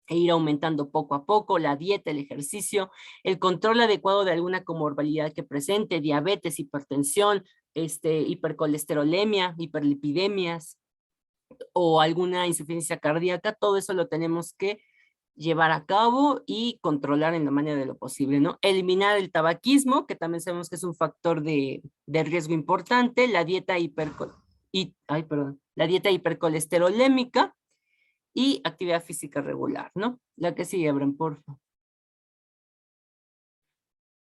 e ir aumentando poco a poco la dieta, el ejercicio, el control adecuado de alguna comorbilidad que presente, diabetes, hipertensión, hipercolesterolemia, hiperlipidemias, o alguna insuficiencia cardíaca, todo eso lo tenemos que llevar a cabo y controlar en la manera de lo posible, ¿no? Eliminar el tabaquismo, que también sabemos que es un factor de riesgo importante, la dieta la dieta hipercolesterolémica y actividad física regular, ¿no? La que sigue, Bren, por favor.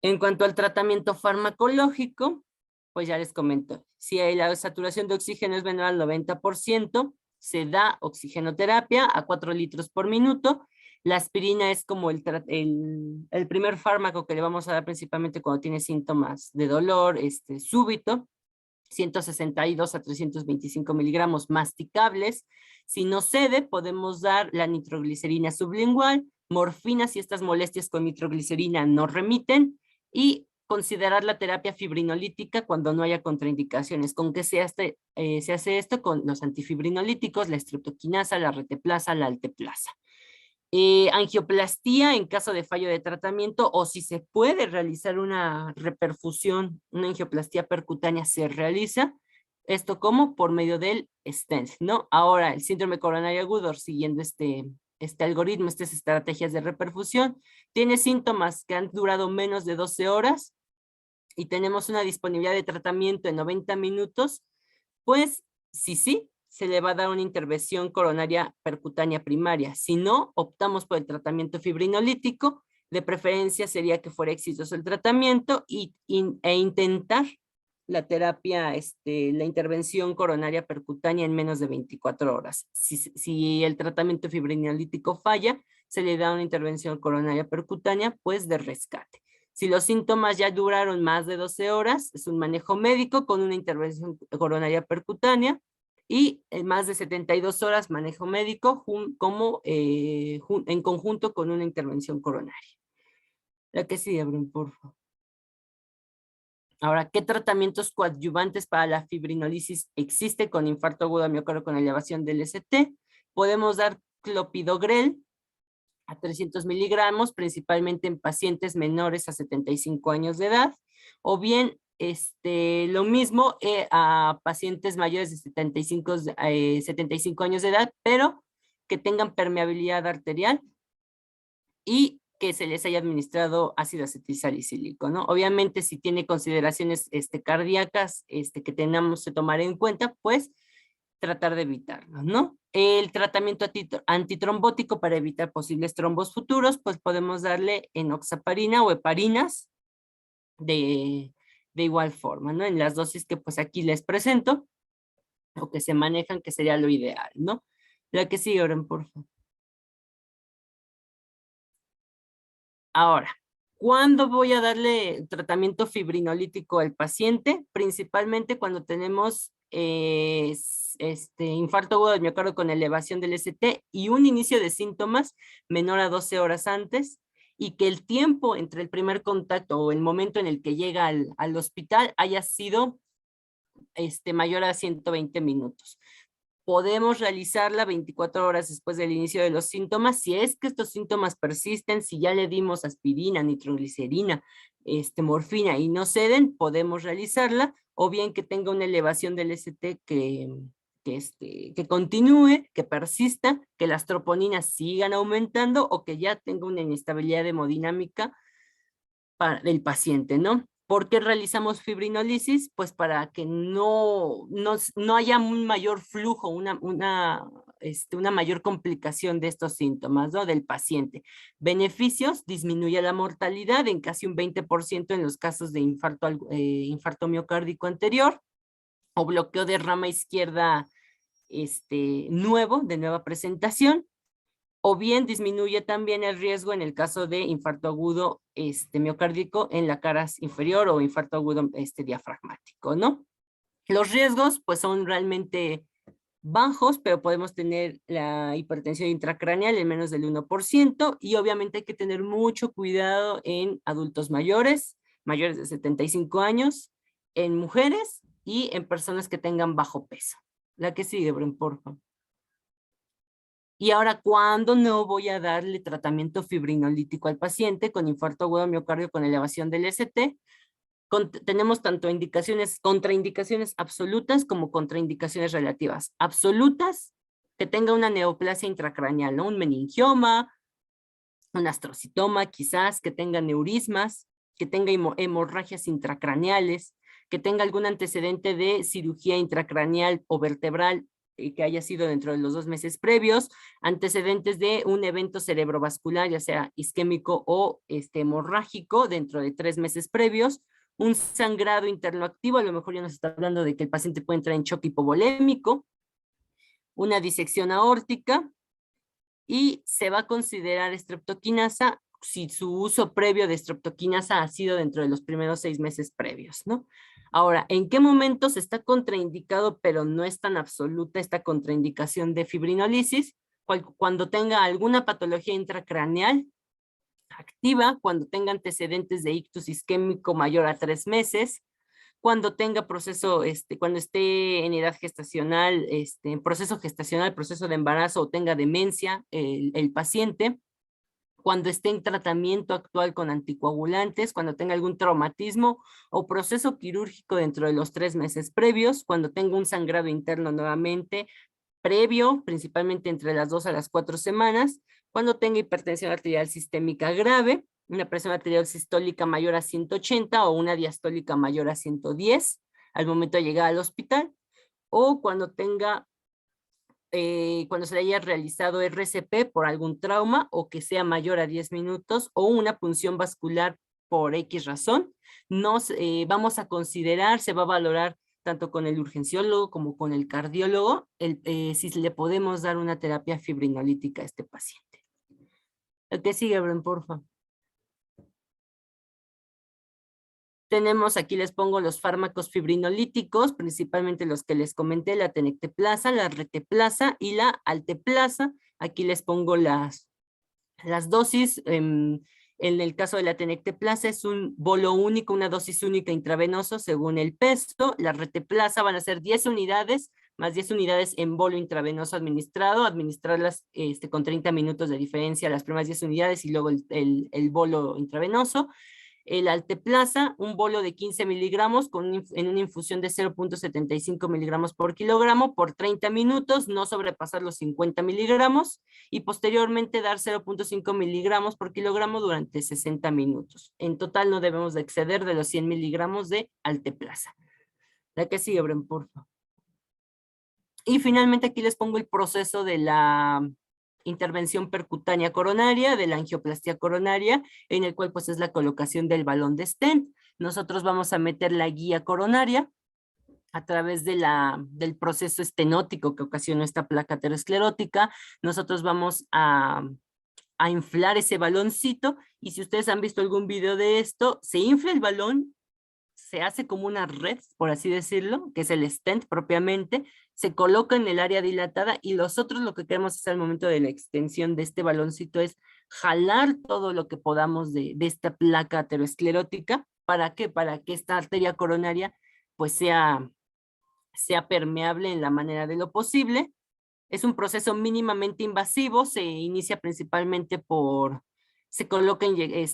En cuanto al tratamiento farmacológico, pues ya les comento, si la saturación de oxígeno es menor al 90%, se da oxigenoterapia a 4 litros por minuto. La aspirina es como el primer fármaco que le vamos a dar principalmente cuando tiene síntomas de dolor súbito, 162 a 325 miligramos masticables. Si no cede, podemos dar la nitroglicerina sublingual, morfina si estas molestias con nitroglicerina no remiten, y considerar la terapia fibrinolítica cuando no haya contraindicaciones. ¿Con qué se hace esto? Con los antifibrinolíticos, la streptokinasa, la reteplasa, la alteplasa. Angioplastía en caso de fallo de tratamiento, o si se puede realizar una reperfusión, una angioplastía percutánea se realiza. Esto como por medio del stent, ¿no? Ahora, el síndrome coronario agudo, siguiendo este algoritmo, estas estrategias de reperfusión, tiene síntomas que han durado menos de 12 horas y tenemos una disponibilidad de tratamiento en 90 minutos, pues sí, se le va a dar una intervención coronaria percutánea primaria. Si no, optamos por el tratamiento fibrinolítico. De preferencia sería que fuera exitoso el tratamiento e intentar la terapia, la intervención coronaria percutánea en menos de 24 horas. Si el tratamiento fibrinolítico falla, se le da una intervención coronaria percutánea, pues de rescate. Si los síntomas ya duraron más de 12 horas, es un manejo médico con una intervención coronaria percutánea, y en más de 72 horas manejo médico en conjunto con una intervención coronaria. La que sigue, Brun, por favor. Ahora, ¿qué tratamientos coadyuvantes para la fibrinolisis existe con infarto agudo de miocardio con elevación del ST? Podemos dar clopidogrel a 300 miligramos, principalmente en pacientes menores a 75 años de edad, o bien lo mismo a pacientes mayores de 75 años de edad, pero que tengan permeabilidad arterial y que se les haya administrado ácido acetilsalicílico, ¿no? Obviamente, si tiene consideraciones cardíacas que tenemos que tomar en cuenta, pues tratar de evitarlo, ¿no? El tratamiento antitrombótico para evitar posibles trombos futuros, pues podemos darle enoxaparina o heparinas de igual forma, ¿no? En las dosis que pues aquí les presento o que se manejan, que sería lo ideal, ¿no? La que sigue, Oren, por favor. Ahora, ¿cuándo voy a darle tratamiento fibrinolítico al paciente? Principalmente cuando tenemos infarto agudo del miocardio con elevación del ST y un inicio de síntomas menor a 12 horas antes, y que el tiempo entre el primer contacto o el momento en el que llega al hospital haya sido mayor a 120 minutos. Podemos realizarla 24 horas después del inicio de los síntomas. Si es que estos síntomas persisten, si ya le dimos aspirina, nitroglicerina, morfina y no ceden, podemos realizarla, o bien que tenga una elevación del ST que continúe, que persista, que las troponinas sigan aumentando o que ya tenga una inestabilidad hemodinámica del paciente, ¿no? ¿Por qué realizamos fibrinolisis? Pues para que no haya un mayor flujo, una mayor complicación de estos síntomas, ¿no? Del paciente. Beneficios: disminuye la mortalidad en casi un 20% en los casos de infarto miocárdico anterior o bloqueo de rama izquierda de nueva presentación. O bien disminuye también el riesgo en el caso de infarto agudo miocárdico en la cara inferior o infarto agudo diafragmático, ¿no? Los riesgos pues son realmente bajos, pero podemos tener la hipertensión intracraneal en menos del 1%, y obviamente hay que tener mucho cuidado en adultos mayores de 75 años, en mujeres y en personas que tengan bajo peso. La que sigue, Bren, por favor. Y ahora, ¿cuándo no voy a darle tratamiento fibrinolítico al paciente con infarto agudo de miocardio con elevación del ST? Tenemos tanto contraindicaciones absolutas como contraindicaciones relativas. Absolutas, que tenga una neoplasia intracraneal, ¿no? Un meningioma, un astrocitoma quizás, que tenga neurismas, que tenga hemorragias intracraneales, que tenga algún antecedente de cirugía intracraneal o vertebral que haya sido dentro de los 2 meses previos, antecedentes de un evento cerebrovascular, ya sea isquémico o hemorrágico, dentro de 3 meses previos, un sangrado interno activo, a lo mejor ya nos está hablando de que el paciente puede entrar en shock hipovolémico, una disección aórtica, y se va a considerar streptoquinasa si su uso previo de streptoquinasa ha sido dentro de los primeros 6 meses previos, ¿no? Ahora, ¿en qué momentos está contraindicado, pero no es tan absoluta esta contraindicación de fibrinolisis? Cuando tenga alguna patología intracraneal activa, cuando tenga antecedentes de ictus isquémico mayor a 3 meses, cuando tenga proceso, cuando esté en edad gestacional, en proceso gestacional, proceso de embarazo, o tenga demencia el paciente, cuando esté en tratamiento actual con anticoagulantes, cuando tenga algún traumatismo o proceso quirúrgico dentro de los 3 meses previos, cuando tenga un sangrado interno nuevamente previo, principalmente entre las 2 a las 4 semanas, cuando tenga hipertensión arterial sistémica grave, una presión arterial sistólica mayor a 180 o una diastólica mayor a 110 al momento de llegar al hospital, o cuando tenga cuando se le haya realizado RCP por algún trauma o que sea mayor a 10 minutos o una punción vascular por X razón, vamos a considerar, se va a valorar tanto con el urgenciólogo como con el cardiólogo, si le podemos dar una terapia fibrinolítica a este paciente. El que sigue, Bren, por favor. Tenemos, aquí les pongo los fármacos fibrinolíticos, principalmente los que les comenté, la tenecteplasa, la reteplasa y la alteplasa. Aquí les pongo las dosis. En el caso de la tenecteplasa es un bolo único, una dosis única intravenoso según el peso. La reteplasa van a ser 10 unidades, más 10 unidades en bolo intravenoso administrado, administrarlas con 30 minutos de diferencia, las primeras 10 unidades y luego el bolo intravenoso. El alteplasa, un bolo de 15 miligramos en una infusión de 0.75 miligramos por kilogramo por 30 minutos, no sobrepasar los 50 miligramos y posteriormente dar 0.5 miligramos por kilogramo durante 60 minutos. En total no debemos de exceder de los 100 miligramos de alteplasa. La que sigue, Bren, por favor. Y finalmente aquí les pongo el proceso de la intervención percutánea coronaria, de la angioplastia coronaria, en el cual pues es la colocación del balón de stent. Nosotros vamos a meter la guía coronaria a través del proceso estenótico que ocasiona esta placa aterosclerótica. Nosotros vamos a inflar ese baloncito y si ustedes han visto algún video de esto, se infla el balón, se hace como una red, por así decirlo, que es el stent propiamente, se coloca en el área dilatada y nosotros lo que queremos hacer al momento de la extensión de este baloncito es jalar todo lo que podamos de esta placa aterosclerótica. ¿Para qué? Para que esta arteria coronaria pues sea permeable en la manera de lo posible. Es un proceso mínimamente invasivo, se inicia principalmente se coloca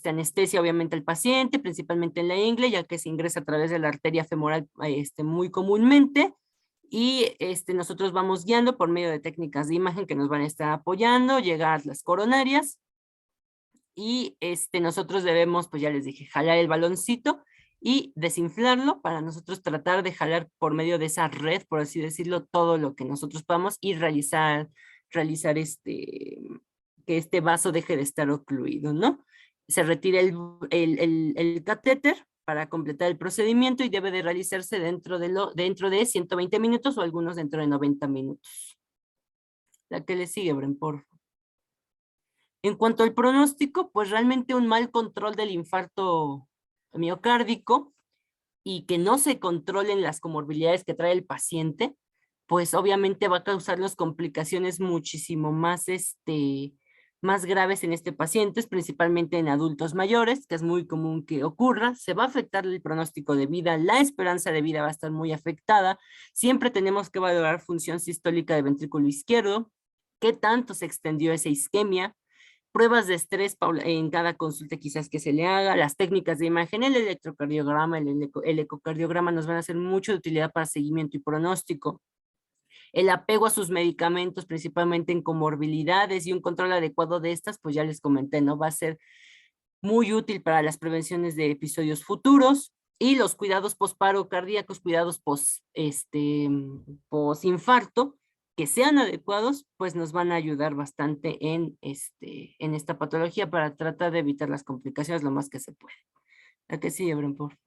anestesia obviamente al paciente, principalmente en la ingle, ya que se ingresa a través de la arteria femoral muy comúnmente, y nosotros vamos guiando por medio de técnicas de imagen que nos van a estar apoyando, llegar a las coronarias, y nosotros debemos, pues ya les dije, jalar el baloncito y desinflarlo para nosotros tratar de jalar por medio de esa red, por así decirlo, todo lo que nosotros podamos y realizar que este vaso deje de estar ocluido, ¿no? Se retira el catéter para completar el procedimiento y debe de realizarse dentro de 120 minutos o algunos dentro de 90 minutos. La que le sigue, Bren, por favor. En cuanto al pronóstico, pues realmente un mal control del infarto miocárdico y que no se controlen las comorbilidades que trae el paciente, pues obviamente va a causarnos complicaciones muchísimo más graves en este paciente, principalmente en adultos mayores, que es muy común que ocurra. Se va a afectar el pronóstico de vida, la esperanza de vida va a estar muy afectada. Siempre tenemos que valorar función sistólica del ventrículo izquierdo, qué tanto se extendió esa isquemia, pruebas de estrés en cada consulta quizás que se le haga, las técnicas de imagen, el electrocardiograma, el ecocardiograma nos van a ser mucho de utilidad para seguimiento y pronóstico. El apego a sus medicamentos, principalmente en comorbilidades y un control adecuado de estas, pues ya les comenté, ¿no? Va a ser muy útil para las prevenciones de episodios futuros y los cuidados posparo cardíacos, cuidados posinfarto, que sean adecuados, pues nos van a ayudar bastante en esta patología para tratar de evitar las complicaciones lo más que se puede. ¿A qué sigue, Bren, por?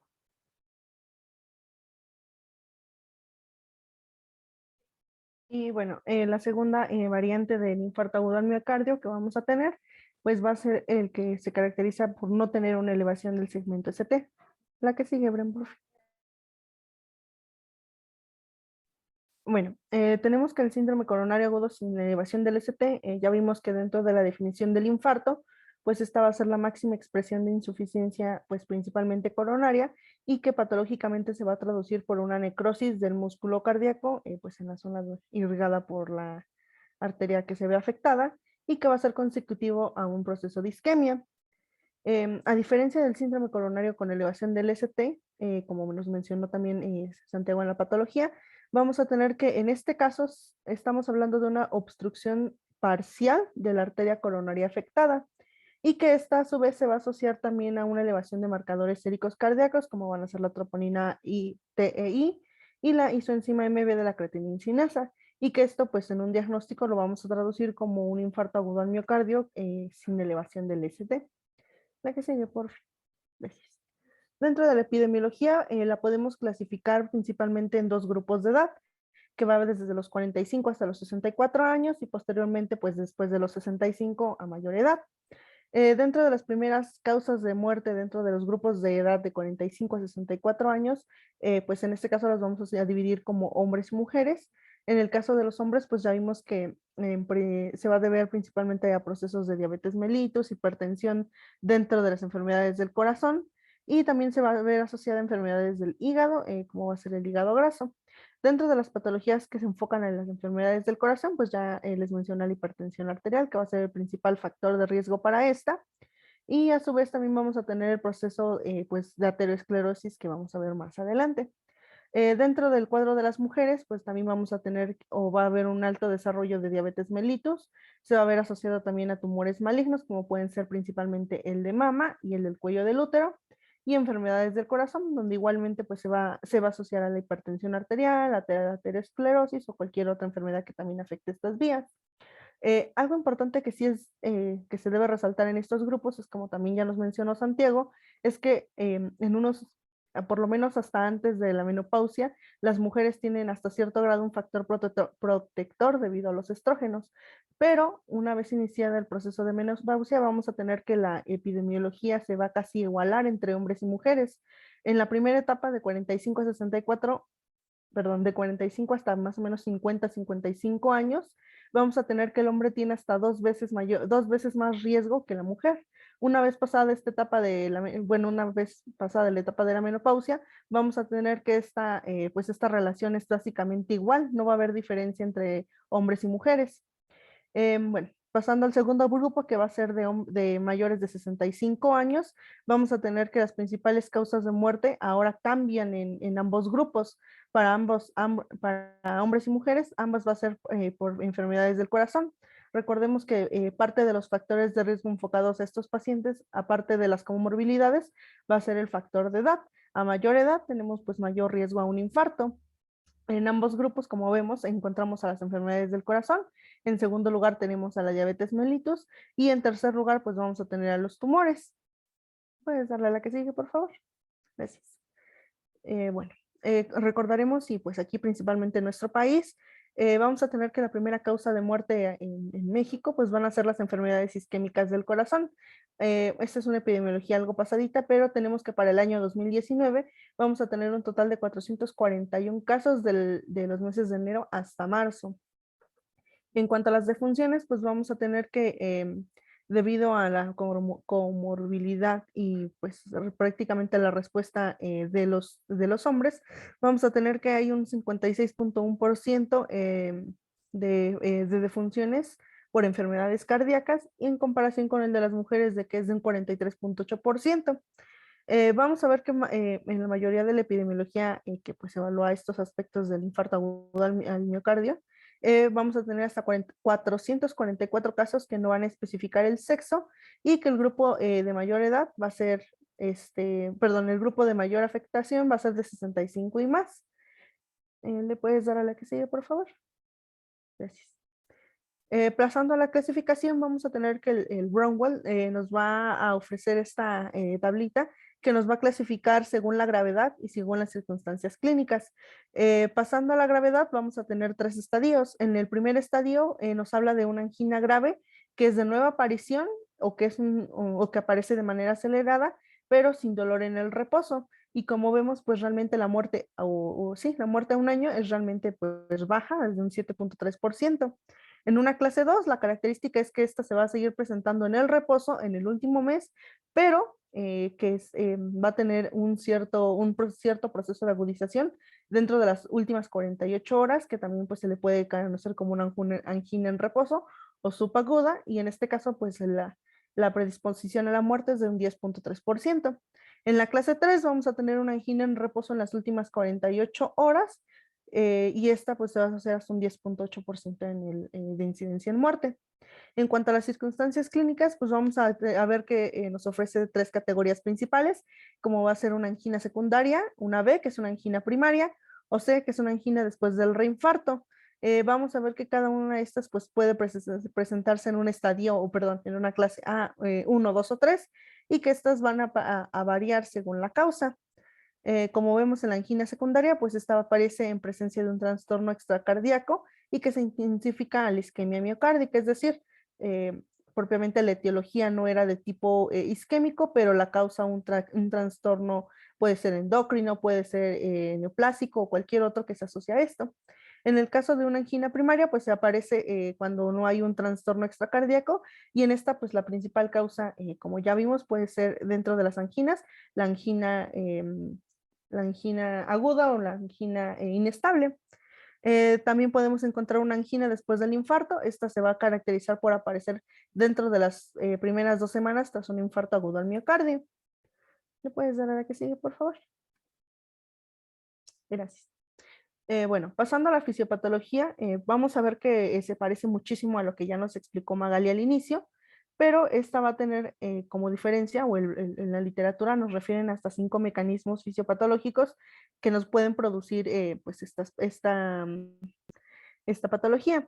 Y bueno, la segunda variante del infarto agudo al miocardio que vamos a tener, pues va a ser el que se caracteriza por no tener una elevación del segmento ST. La que sigue, Bren, por favor. Bueno, tenemos que el síndrome coronario agudo sin elevación del ST, ya vimos que dentro de la definición del infarto, pues esta va a ser la máxima expresión de insuficiencia, pues principalmente coronaria, y que patológicamente se va a traducir por una necrosis del músculo cardíaco, pues en la zona irrigada por la arteria que se ve afectada, y que va a ser consecutivo a un proceso de isquemia. A diferencia del síndrome coronario con elevación del ST, como nos mencionó también Santiago en la patología, vamos a tener que en este caso estamos hablando de una obstrucción parcial de la arteria coronaria afectada y que esta a su vez se va a asociar también a una elevación de marcadores séricos cardíacos, como van a ser la troponina TEI y la isoenzima MB de la creatinina sinasa, y que esto pues en un diagnóstico lo vamos a traducir como un infarto agudo al miocardio sin elevación del ST. La que sigue, por favor. Gracias. Dentro de la epidemiología la podemos clasificar principalmente en dos grupos de edad, que va desde los 45 hasta los 64 años y posteriormente pues después de los 65 a mayor edad. Dentro de las primeras causas de muerte dentro de los grupos de edad de 45 a 64 años, pues en este caso las vamos a dividir como hombres y mujeres. En el caso de los hombres, pues ya vimos que se va a deber principalmente a procesos de diabetes mellitus, hipertensión dentro de las enfermedades del corazón y también se va a ver asociada a enfermedades del hígado, como va a ser el hígado graso. Dentro de las patologías que se enfocan en las enfermedades del corazón, pues ya les mencioné la hipertensión arterial, que va a ser el principal factor de riesgo para esta. Y a su vez también vamos a tener el proceso pues, de aterosclerosis que vamos a ver más adelante. Dentro del cuadro de las mujeres, pues también vamos a tener o va a haber un alto desarrollo de diabetes mellitus, se va a ver asociado también a tumores malignos, como pueden ser principalmente el de mama y el del cuello del útero, y enfermedades del corazón, donde igualmente pues se va a asociar a la hipertensión arterial, a la aterosclerosis o cualquier otra enfermedad que también afecte estas vías. Algo importante que sí es que se debe resaltar en estos grupos es como también ya nos mencionó Santiago, es que en unos, por lo menos hasta antes de la menopausia, las mujeres tienen hasta cierto grado un factor protector debido a los estrógenos, pero una vez iniciada el proceso de menopausia vamos a tener que la epidemiología se va a casi igualar entre hombres y mujeres. En la primera etapa de 45 a 64, perdón, de 45 hasta más o menos 50, 55 años, vamos a tener que el hombre tiene hasta dos veces más riesgo que la mujer. Una vez pasada esta etapa una vez pasada la etapa de la menopausia, vamos a tener que pues esta relación es básicamente igual, no va a haber diferencia entre hombres y mujeres. Bueno, pasando al segundo grupo, que va a ser de mayores de 65 años, vamos a tener que las principales causas de muerte ahora cambian en ambos grupos. Para hombres y mujeres, ambas va a ser por enfermedades del corazón. Recordemos que parte de los factores de riesgo enfocados a estos pacientes, aparte de las comorbilidades, va a ser el factor de edad. A mayor edad tenemos pues mayor riesgo a un infarto. En ambos grupos, como vemos, encontramos a las enfermedades del corazón. En segundo lugar tenemos a la diabetes mellitus y en tercer lugar pues vamos a tener a los tumores. Puedes darle a la que sigue, por favor. Gracias. Bueno, recordaremos y pues aquí principalmente en nuestro país vamos a tener que la primera causa de muerte en México pues van a ser las enfermedades isquémicas del corazón. Esta es una epidemiología algo pasadita, pero tenemos que para el año 2019 vamos a tener un total de 441 casos de los meses de enero hasta marzo. En cuanto a las defunciones, pues vamos a tener que, debido a la comorbilidad y pues prácticamente la respuesta de los hombres, vamos a tener que hay un 56.1% de defunciones por enfermedades cardíacas y en comparación con el de las mujeres de que es de un 43.8%. Vamos a ver que en la mayoría de la epidemiología que pues evalúa estos aspectos del infarto agudo al miocardio, vamos a tener hasta 444 casos que no van a especificar el sexo y que el grupo de mayor edad va a ser, el grupo de mayor afectación va a ser de 65 y más. ¿Le puedes dar a la que sigue, por favor? Gracias. Pasando a la clasificación, vamos a tener que el Brownwell nos va a ofrecer esta tablita que nos va a clasificar según la gravedad y según las circunstancias clínicas. Pasando a la gravedad, vamos a tener 3 estadios. En el primer estadio nos habla de una angina grave que es de nueva aparición o que aparece de manera acelerada, pero sin dolor en el reposo. Y como vemos, pues realmente la muerte, la muerte a un año es realmente pues baja, es de un 7.3%. En una clase 2, la característica es que esta se va a seguir presentando en el reposo en el último mes, pero va a tener un cierto proceso de agudización dentro de las últimas 48 horas, que también pues, se le puede conocer como una angina en reposo o subaguda, y en este caso pues la predisposición a la muerte es de un 10.3%. En la clase 3 vamos a tener una angina en reposo en las últimas 48 horas, y esta pues se va a asociar hasta un 10.8% de incidencia en muerte. En cuanto a las circunstancias clínicas, pues vamos a ver que nos ofrece 3 categorías principales, como va a ser una angina secundaria, una B, que es una angina primaria, o C, que es una angina después del reinfarto. Vamos a ver que cada una de estas pues, puede presentarse en un estadio, o perdón, en una clase A, 1, 2 o 3, y que estas van a variar según la causa. Como vemos en la angina secundaria, pues esta aparece en presencia de un trastorno extracardíaco y que se intensifica a la isquemia miocárdica, es decir, eh, propiamente la etiología no era de tipo isquémico, pero la causa un trastorno puede ser endocrino, puede ser neoplásico o cualquier otro que se asocia a esto. En el caso de una angina primaria, pues se aparece cuando no hay un trastorno extracardíaco, y en esta, pues la principal causa, como ya vimos, puede ser dentro de las anginas, la angina, la angina aguda o la angina inestable. También podemos encontrar una angina después del infarto. Esta se va a caracterizar por aparecer dentro de las primeras 2 semanas tras un infarto agudo al miocardio. ¿Le puedes dar a la que sigue, por favor? Gracias. Bueno, pasando a la fisiopatología, vamos a ver que se parece muchísimo a lo que ya nos explicó Magali al inicio, pero esta va a tener como diferencia, o en la literatura nos refieren hasta 5 mecanismos fisiopatológicos que nos pueden producir pues esta patología.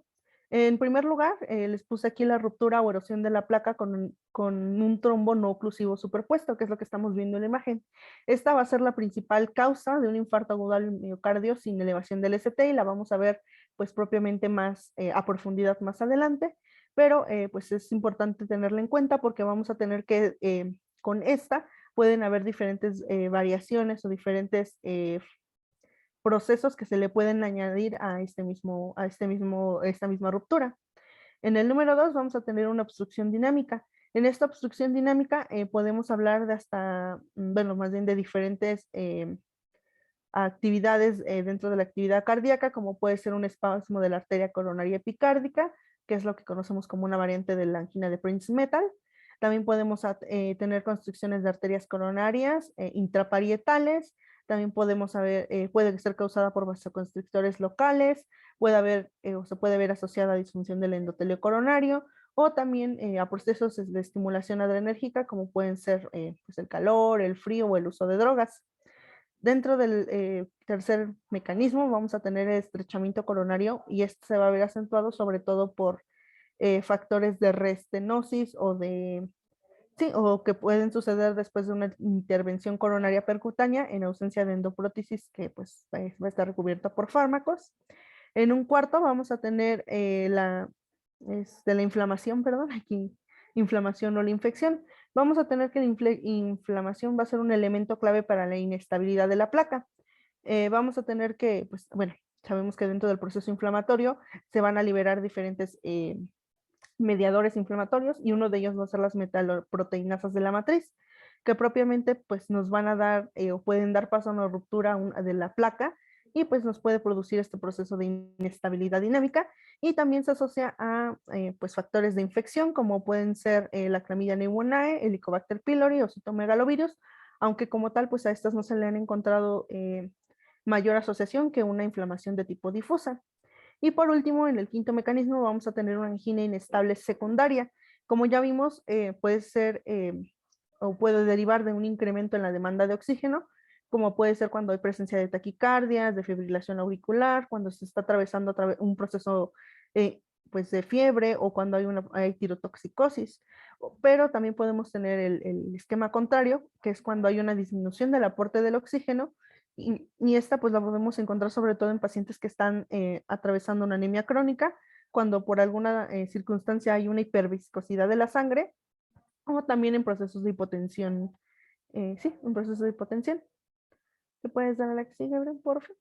En primer lugar, les puse aquí la ruptura o erosión de la placa con un trombo no oclusivo superpuesto, que es lo que estamos viendo en la imagen. Esta va a ser la principal causa de un infarto agudo al miocardio sin elevación del ST, y la vamos a ver pues propiamente más a profundidad más adelante, pero pues es importante tenerla en cuenta porque vamos a tener que, con esta, pueden haber diferentes variaciones o diferentes procesos que se le pueden añadir a esta misma ruptura. En el número 2 vamos a tener una obstrucción dinámica. En esta obstrucción dinámica podemos hablar de hasta, bueno, más bien de diferentes actividades dentro de la actividad cardíaca, como puede ser un espasmo de la arteria coronaria epicárdica, que es lo que conocemos como una variante de la angina de Prince-Metal. También podemos tener constricciones de arterias coronarias intraparietales. También podemos saber, puede ser causada por vasoconstrictores locales, puede haber o se puede ver asociada a disfunción del endotelio coronario, o también a procesos de estimulación adrenérgica, como pueden ser pues el calor, el frío o el uso de drogas. Dentro del tercer mecanismo vamos a tener estrechamiento coronario, y este se va a ver acentuado sobre todo por factores de reestenosis sí, o que pueden suceder después de una intervención coronaria percutánea en ausencia de endoprótesis que pues va a estar recubierta por fármacos. En un cuarto vamos a tener la inflamación, perdón, aquí inflamación o la infección. Vamos a tener que la inflamación va a ser un elemento clave para la inestabilidad de la placa. Vamos a tener que, pues bueno, sabemos que dentro del proceso inflamatorio se van a liberar diferentes mediadores inflamatorios, y uno de ellos va a ser las metaloproteinasas de la matriz, que propiamente pues nos van a dar o pueden dar paso a una ruptura de la placa, y pues nos puede producir este proceso de inestabilidad dinámica, y también se asocia a pues factores de infección como pueden ser la Chlamydia pneumoniae, Helicobacter pylori o citomegalovirus, aunque como tal pues a estas no se le han encontrado mayor asociación que una inflamación de tipo difusa. Y por último, en el quinto mecanismo vamos a tener una angina inestable secundaria. Como ya vimos, puede ser o puede derivar de un incremento en la demanda de oxígeno, como puede ser cuando hay presencia de taquicardias, de fibrilación auricular, cuando se está atravesando un proceso pues de fiebre, o cuando hay tirotoxicosis. Pero también podemos tener el esquema contrario, que es cuando hay una disminución del aporte del oxígeno, y esta pues la podemos encontrar sobre todo en pacientes que están atravesando una anemia crónica, cuando por alguna circunstancia hay una hiperviscosidad de la sangre, o también en procesos de hipotensión. Sí, en procesos de hipotensión. ¿Te puedes dar a la que sigue, Gabriel, por favor?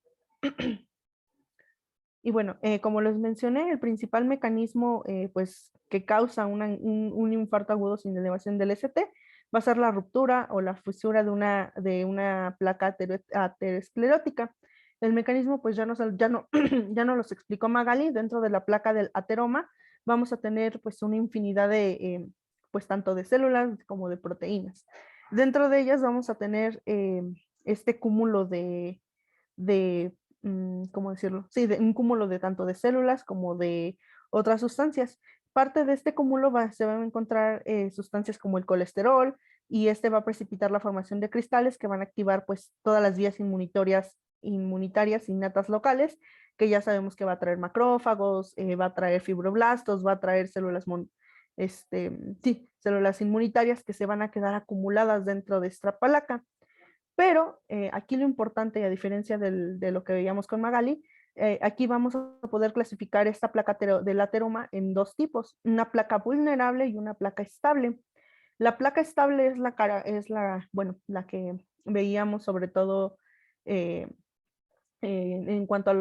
Y bueno, como les mencioné, el principal mecanismo pues, que causa un infarto agudo sin elevación del ST va a ser la ruptura o la fisura de una placa aterosclerótica. El mecanismo pues ya no, ya no los explicó Magali. Dentro de la placa del ateroma vamos a tener pues una infinidad de, pues tanto de células como de proteínas. Dentro de ellas vamos a tener este cúmulo de ¿cómo decirlo? Sí, de un cúmulo de tanto de células como de otras sustancias. Parte de este cúmulo se van a encontrar sustancias como el colesterol, y este va a precipitar la formación de cristales que van a activar pues todas las vías inmunitarias innatas locales, que ya sabemos que va a traer macrófagos, va a traer fibroblastos, va a traer células inmunitarias que se van a quedar acumuladas dentro de esta placa. Pero aquí lo importante, a diferencia de lo que veíamos con Magali, aquí vamos a poder clasificar esta placa del ateroma en dos tipos, una placa vulnerable y una placa estable. La placa estable bueno, la que veíamos sobre todo eh, en cuanto a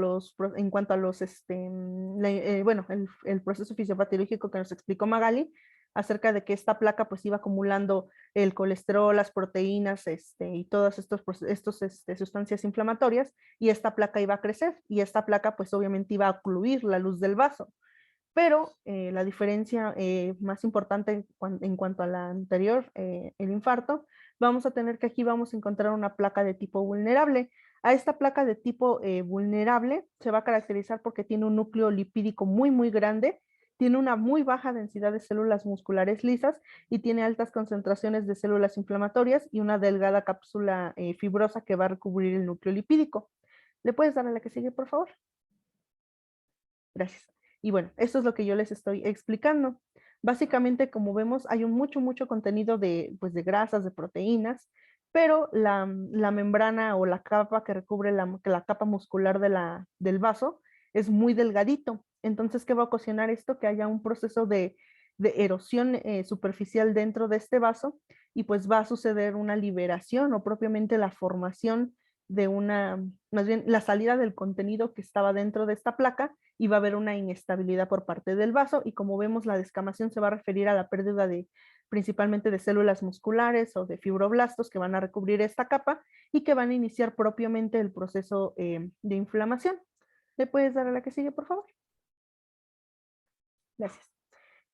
bueno, el proceso fisiopatológico que nos explicó Magali, acerca de que esta placa pues iba acumulando el colesterol, las proteínas, y todas sustancias inflamatorias, y esta placa iba a crecer, y esta placa pues obviamente iba a ocluir la luz del vaso. Pero la diferencia más importante en cuanto a la anterior, el infarto, vamos a tener que aquí vamos a encontrar una placa de tipo vulnerable. A esta placa de tipo vulnerable se va a caracterizar porque tiene un núcleo lipídico muy, muy grande, tiene una muy baja densidad de células musculares lisas y tiene altas concentraciones de células inflamatorias y una delgada cápsula fibrosa que va a recubrir el núcleo lipídico. ¿Le puedes dar a la que sigue, por favor? Gracias. Y bueno, esto es lo que yo les estoy explicando. Básicamente, como vemos, hay mucho contenido pues, de grasas, de proteínas, pero la membrana o la capa que recubre la capa muscular del vaso es muy delgadito. Entonces, ¿qué va a ocasionar esto? Que haya un proceso de erosión superficial dentro de este vaso, y pues va a suceder una liberación o propiamente la formación más bien la salida del contenido que estaba dentro de esta placa, y va a haber una inestabilidad por parte del vaso, y como vemos la descamación se va a referir a la pérdida principalmente de células musculares o de fibroblastos que van a recubrir esta capa y que van a iniciar propiamente el proceso de inflamación. ¿Le puedes dar a la que sigue, por favor? Gracias.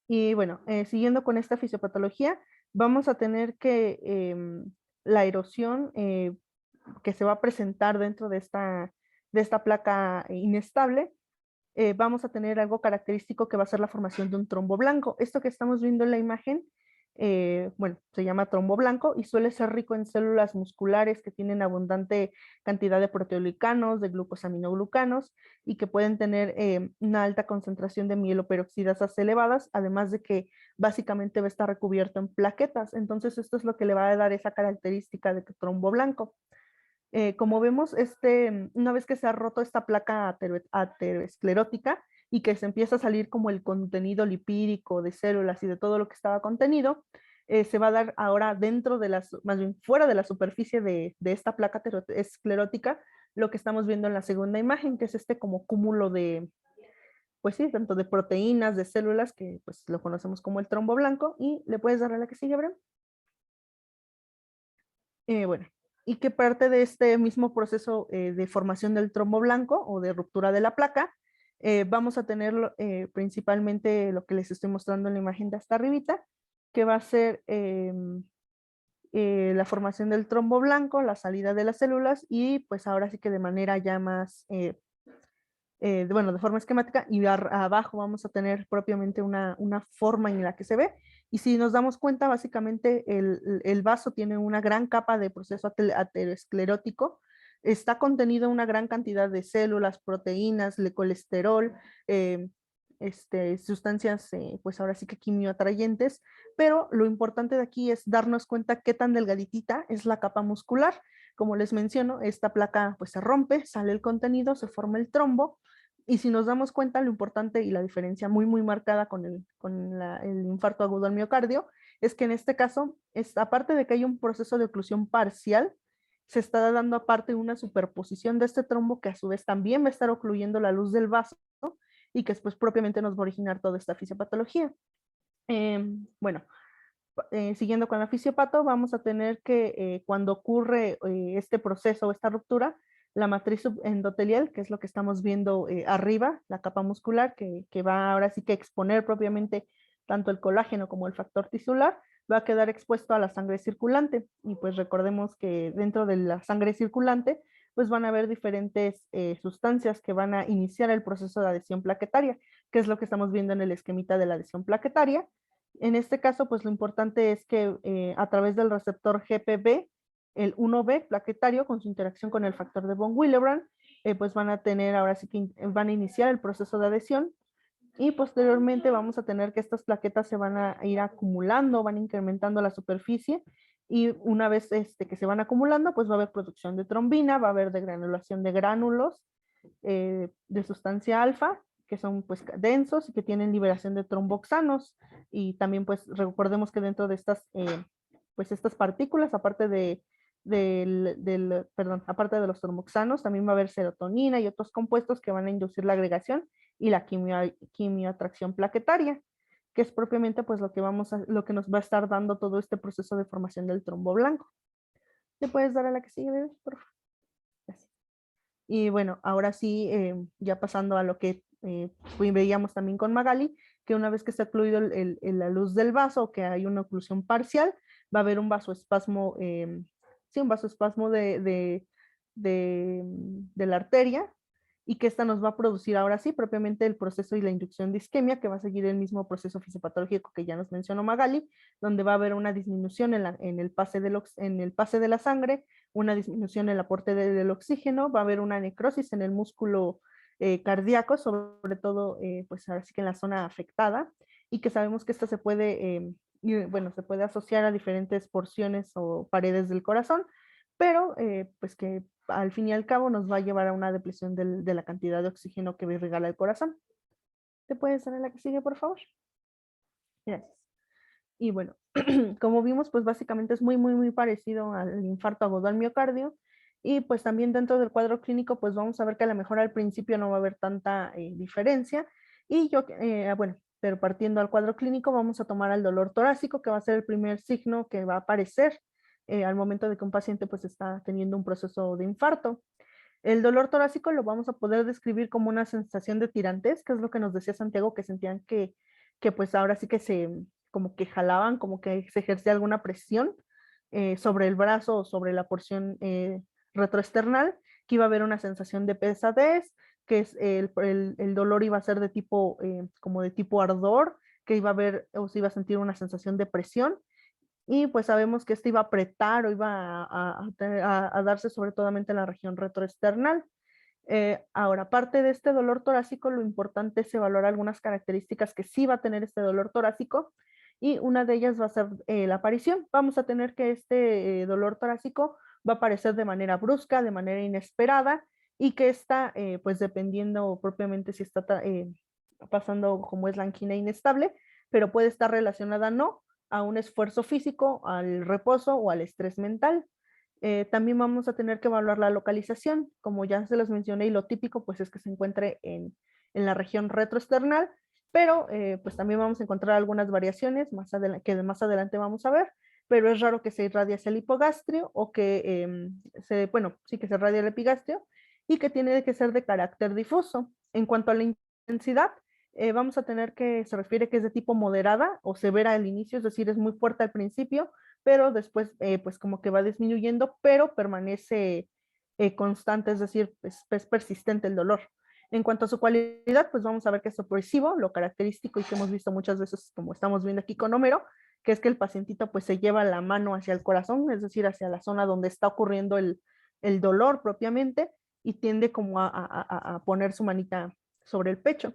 Y bueno, siguiendo con esta fisiopatología, vamos a tener que la erosión que se va a presentar dentro de esta placa inestable, vamos a tener algo característico que va a ser la formación de un trombo blanco. Esto que estamos viendo en la imagen, bueno, se llama trombo blanco y suele ser rico en células musculares que tienen abundante cantidad de proteoglicanos, de glucosaminoglucanos, y que pueden tener una alta concentración de mieloperoxidasas elevadas, además de que básicamente va a estar recubierto en plaquetas. Entonces esto es lo que le va a dar esa característica de trombo blanco. Como vemos, una vez que se ha roto esta placa aterosclerótica y que se empieza a salir como el contenido lipídico de células y de todo lo que estaba contenido, se va a dar ahora dentro más bien fuera de la superficie de esta placa aterosclerótica, lo que estamos viendo en la segunda imagen, que es como cúmulo pues sí, tanto de proteínas, de células, que pues lo conocemos como el trombo blanco. Y le puedes dar a la que sigue, Abraham. Bueno, y que parte de este mismo proceso de formación del trombo blanco o de ruptura de la placa, vamos a tener principalmente lo que les estoy mostrando en la imagen de hasta arribita, que va a ser la formación del trombo blanco, la salida de las células, y pues ahora sí que de manera ya más, bueno, de forma esquemática, y abajo vamos a tener propiamente una forma en la que se ve. Y si nos damos cuenta, básicamente el vaso tiene una gran capa de proceso aterosclerótico, está contenido una gran cantidad de células, proteínas, colesterol, sustancias, pues ahora sí que quimioatrayentes, pero lo importante de aquí es darnos cuenta qué tan delgaditita es la capa muscular. Como les menciono, esta placa pues se rompe, sale el contenido, se forma el trombo, y si nos damos cuenta, lo importante y la diferencia muy marcada con el infarto agudo al miocardio es que en este caso, aparte de que hay un proceso de oclusión parcial, se está dando aparte una superposición de este trombo que a su vez también va a estar ocluyendo la luz del vaso, ¿no? Y que después propiamente nos va a originar toda esta fisiopatología. Bueno, siguiendo con la fisiopato, vamos a tener que cuando ocurre este proceso o esta ruptura, la matriz subendotelial, que es lo que estamos viendo arriba, la capa muscular, que va ahora sí que exponer propiamente tanto el colágeno como el factor tisular, va a quedar expuesto a la sangre circulante. Y pues recordemos que dentro de la sangre circulante, pues van a haber diferentes sustancias que van a iniciar el proceso de adhesión plaquetaria, que es lo que estamos viendo en el esquemita de la adhesión plaquetaria. En este caso, pues lo importante es que a través del receptor GPB, el 1B plaquetario, con su interacción con el factor de von Willebrand, pues van a tener, ahora sí que van a iniciar el proceso de adhesión, y posteriormente vamos a tener que estas plaquetas se van a ir acumulando, van incrementando la superficie, y una vez que se van acumulando, pues va a haber producción de trombina, va a haber degranulación de gránulos de sustancia alfa, que son pues densos y que tienen liberación de tromboxanos. Y también pues recordemos que dentro de estas, pues estas partículas, aparte aparte de los tromboxanos, también va a haber serotonina y otros compuestos que van a inducir la agregación y la quimioatracción plaquetaria, que es propiamente pues lo que nos va a estar dando todo este proceso de formación del trombo blanco. ¿Le puedes dar a la que sigue, bebé, por favor? Gracias. Y bueno, ahora sí, ya pasando a lo que veíamos también con Magali, que una vez que está ocluido la luz del vaso, que hay una oclusión parcial, va a haber un vasoespasmo, sí, un vasoespasmo de la arteria, y que esta nos va a producir ahora sí propiamente el proceso y la inducción de isquemia, que va a seguir el mismo proceso fisiopatológico que ya nos mencionó Magali, donde va a haber una disminución en el pase de la sangre, una disminución en el aporte del oxígeno, va a haber una necrosis en el músculo cardíaco, sobre todo pues ahora sí que en la zona afectada, y que sabemos que esta se puede, bueno, se puede asociar a diferentes porciones o paredes del corazón, pero pues que al fin y al cabo nos va a llevar a una depresión de la cantidad de oxígeno que regala el corazón. ¿Te puedes dar a la que sigue, por favor? Gracias. Y bueno, como vimos, pues básicamente es muy parecido al infarto agudo al miocardio. Y pues también dentro del cuadro clínico, pues vamos a ver que a lo mejor al principio no va a haber tanta diferencia. Y bueno, pero partiendo al cuadro clínico, vamos a tomar al dolor torácico, que va a ser el primer signo que va a aparecer al momento de que un paciente pues está teniendo un proceso de infarto. El dolor torácico lo vamos a poder describir como una sensación de tirantez, que es lo que nos decía Santiago, que sentían que pues ahora sí que como que jalaban, como que se ejercía alguna presión sobre el brazo o sobre la porción retroesternal, que iba a haber una sensación de pesadez, que es el dolor iba a ser de tipo, como de tipo ardor, que iba a haber o se iba a sentir una sensación de presión, y pues sabemos que este iba a apretar o iba a darse sobre todo en la región retroesternal. Ahora, aparte de este dolor torácico, lo importante es evaluar algunas características que sí va a tener este dolor torácico, y una de ellas va a ser la aparición. Vamos a tener que este dolor torácico va a aparecer de manera brusca, de manera inesperada, y que está, pues dependiendo propiamente si está pasando como es la angina inestable, pero puede estar relacionada no a un esfuerzo físico, al reposo o al estrés mental. También vamos a tener que evaluar la localización, como ya se los mencioné, y lo típico pues es que se encuentre en la región retroesternal, pero pues también vamos a encontrar algunas variaciones que más adelante vamos a ver, pero es raro que se irradie hacia el hipogastrio o que bueno, sí que se irradie el epigastrio, y que tiene que ser de carácter difuso. En cuanto a la intensidad, vamos a tener que, se refiere que es de tipo moderada o severa al inicio, es decir, es muy fuerte al principio, pero después pues como que va disminuyendo, pero permanece constante, es decir, es persistente el dolor. En cuanto a su cualidad, pues vamos a ver que es opresivo, lo característico y que hemos visto muchas veces, como estamos viendo aquí con Homero, que es que el pacientito pues se lleva la mano hacia el corazón, es decir, hacia la zona donde está ocurriendo el dolor propiamente, y tiende como a poner su manita sobre el pecho.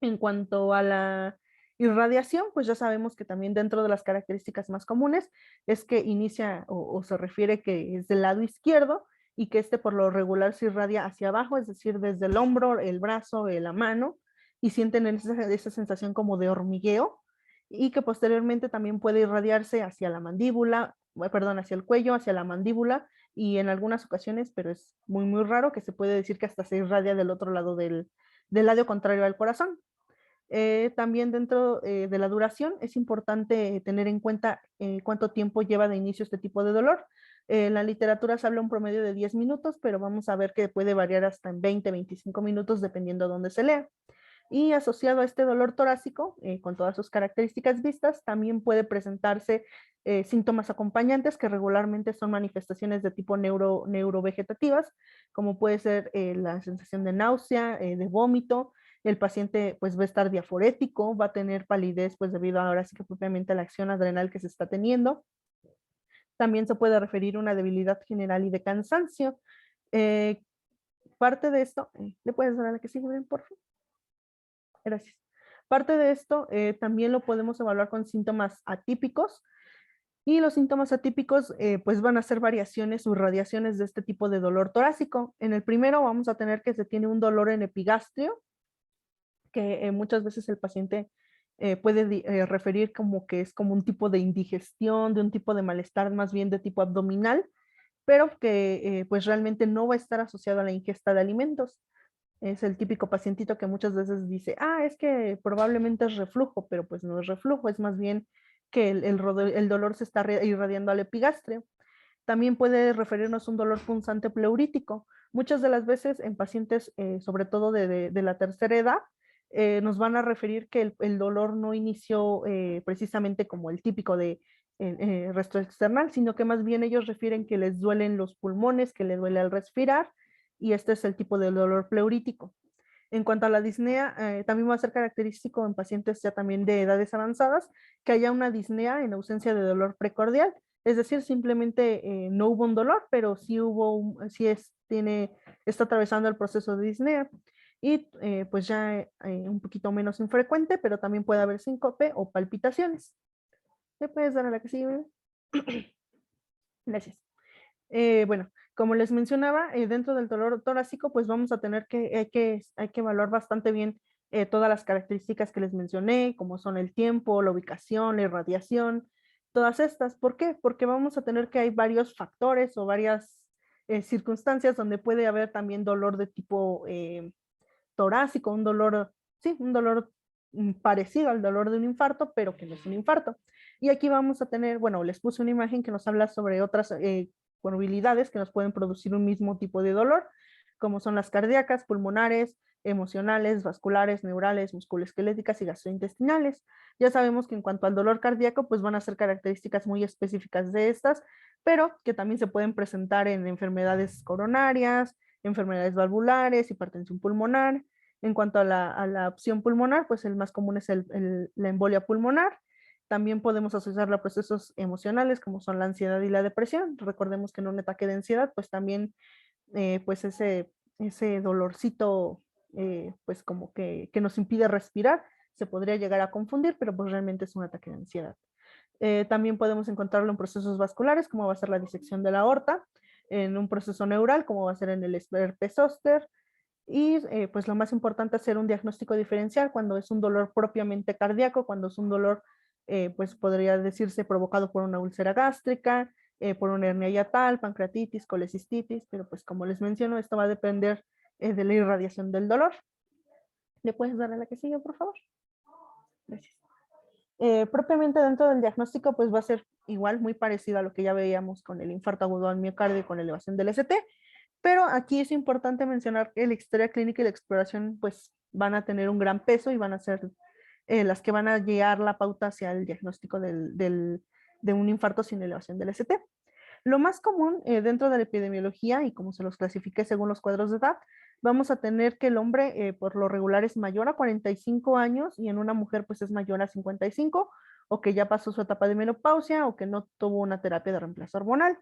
En cuanto a la irradiación, pues ya sabemos que también dentro de las características más comunes es que inicia o se refiere que es del lado izquierdo, y que este por lo regular se irradia hacia abajo, es decir, desde el hombro, el brazo, la mano, y sienten esa sensación como de hormigueo, y que posteriormente también puede irradiarse hacia la mandíbula, perdón, hacia el cuello, hacia la mandíbula, y en algunas ocasiones, pero es muy raro, que se puede decir que hasta se irradia del otro lado del lado contrario al corazón. También dentro de la duración es importante tener en cuenta cuánto tiempo lleva de inicio este tipo de dolor. La literatura se habla un promedio de 10 minutos, pero vamos a ver que puede variar hasta en 20, 25 minutos dependiendo de dónde se lea. Y asociado a este dolor torácico, con todas sus características vistas, también puede presentarse síntomas acompañantes que regularmente son manifestaciones de tipo neurovegetativas, como puede ser la sensación de náusea, de vómito. El paciente pues va a estar diaforético, va a tener palidez pues debido ahora sí que propiamente a la acción adrenal que se está teniendo. También se puede referir a una debilidad general y de cansancio. Parte de esto, ¿le puedes dar a la que sigue, por favor? Gracias. Parte de esto también lo podemos evaluar con síntomas atípicos, y los síntomas atípicos pues van a ser variaciones o irradiaciones de este tipo de dolor torácico. En el primero vamos a tener que se tiene un dolor en epigastrio, que muchas veces el paciente puede referir como que es como un tipo de indigestión, de un tipo de malestar más bien de tipo abdominal, pero que pues realmente no va a estar asociado a la ingesta de alimentos. Es el típico pacientito que muchas veces dice, ah, es que probablemente es reflujo, pero pues no es reflujo, es más bien que el dolor se está irradiando al epigastrio. También puede referirnos a un dolor punzante pleurítico. Muchas de las veces en pacientes, sobre todo de la tercera edad, nos van a referir que el dolor no inició precisamente como el típico de resto external, sino que más bien ellos refieren que les duelen los pulmones, que les duele al respirar, y este es el tipo de dolor pleurítico. En cuanto a la disnea, también va a ser característico en pacientes ya también de edades avanzadas que haya una disnea en ausencia de dolor precordial, es decir, simplemente no hubo un dolor, pero sí está atravesando el proceso de disnea, y pues ya un poquito menos infrecuente, pero también puede haber síncope o palpitaciones. ¿Me puedes dar a la que sigue? Gracias. Bueno, como les mencionaba, dentro del dolor torácico, pues vamos a tener hay que evaluar bastante bien todas las características que les mencioné, como son el tiempo, la ubicación, la irradiación, todas estas. ¿Por qué? Porque vamos a tener que hay varios factores o varias circunstancias donde puede haber también dolor de tipo torácico, un dolor parecido al dolor de un infarto, pero que no es un infarto. Y aquí vamos a tener, bueno, les puse una imagen que nos habla sobre otras comorbilidades que nos pueden producir un mismo tipo de dolor, como son las cardíacas, pulmonares, emocionales, vasculares, neurales, musculoesqueléticas y gastrointestinales. Ya sabemos que en cuanto al dolor cardíaco, pues van a ser características muy específicas de estas, pero que también se pueden presentar en enfermedades coronarias, enfermedades valvulares, hipertensión pulmonar. En cuanto a la opción pulmonar, pues el más común es la embolia pulmonar. También podemos asociarla a procesos emocionales como son la ansiedad y la depresión. Recordemos que en un ataque de ansiedad, pues también pues ese dolorcito pues como que nos impide respirar, se podría llegar a confundir, pero pues realmente es un ataque de ansiedad. También podemos encontrarlo en procesos vasculares, como va a ser la disección de la aorta, en un proceso neural, como va a ser en el herpes zóster, y pues lo más importante es hacer un diagnóstico diferencial cuando es un dolor propiamente cardíaco, cuando es un dolor pues podría decirse provocado por una úlcera gástrica, por una hernia hiatal, pancreatitis, colecistitis, pero pues como les menciono, esto va a depender de la irradiación del dolor. ¿Le puedes dar a la que sigue, por favor? Gracias. Propiamente dentro del diagnóstico, pues va a ser igual, muy parecido a lo que ya veíamos con el infarto agudo al miocardio y con elevación del ST, pero aquí es importante mencionar que la historia clínica y la exploración pues van a tener un gran peso y van a ser las que van a guiar la pauta hacia el diagnóstico de un infarto sin elevación del ST. Lo más común dentro de la epidemiología, y como se los clasifique según los cuadros de edad, vamos a tener que el hombre por lo regular es mayor a 45 años y en una mujer pues es mayor a 55, o que ya pasó su etapa de menopausia o que no tuvo una terapia de reemplazo hormonal.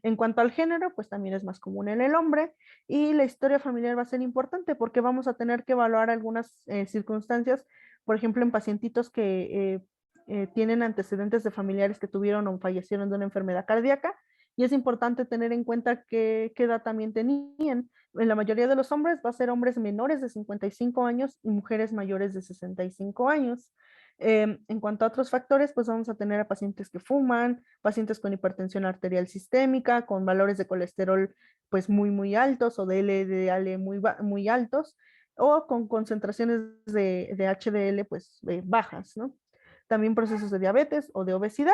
En cuanto al género, pues también es más común en el hombre, y la historia familiar va a ser importante porque vamos a tener que evaluar algunas circunstancias, por ejemplo, en pacientitos que tienen antecedentes de familiares que tuvieron o fallecieron de una enfermedad cardíaca, y es importante tener en cuenta qué edad también tenían. En la mayoría de los hombres va a ser hombres menores de 55 años y mujeres mayores de 65 años. En cuanto a otros factores, pues vamos a tener a pacientes que fuman, pacientes con hipertensión arterial sistémica, con valores de colesterol pues muy altos, o de LDL muy altos, o con concentraciones de HDL pues bajas, ¿no? También procesos de diabetes o de obesidad.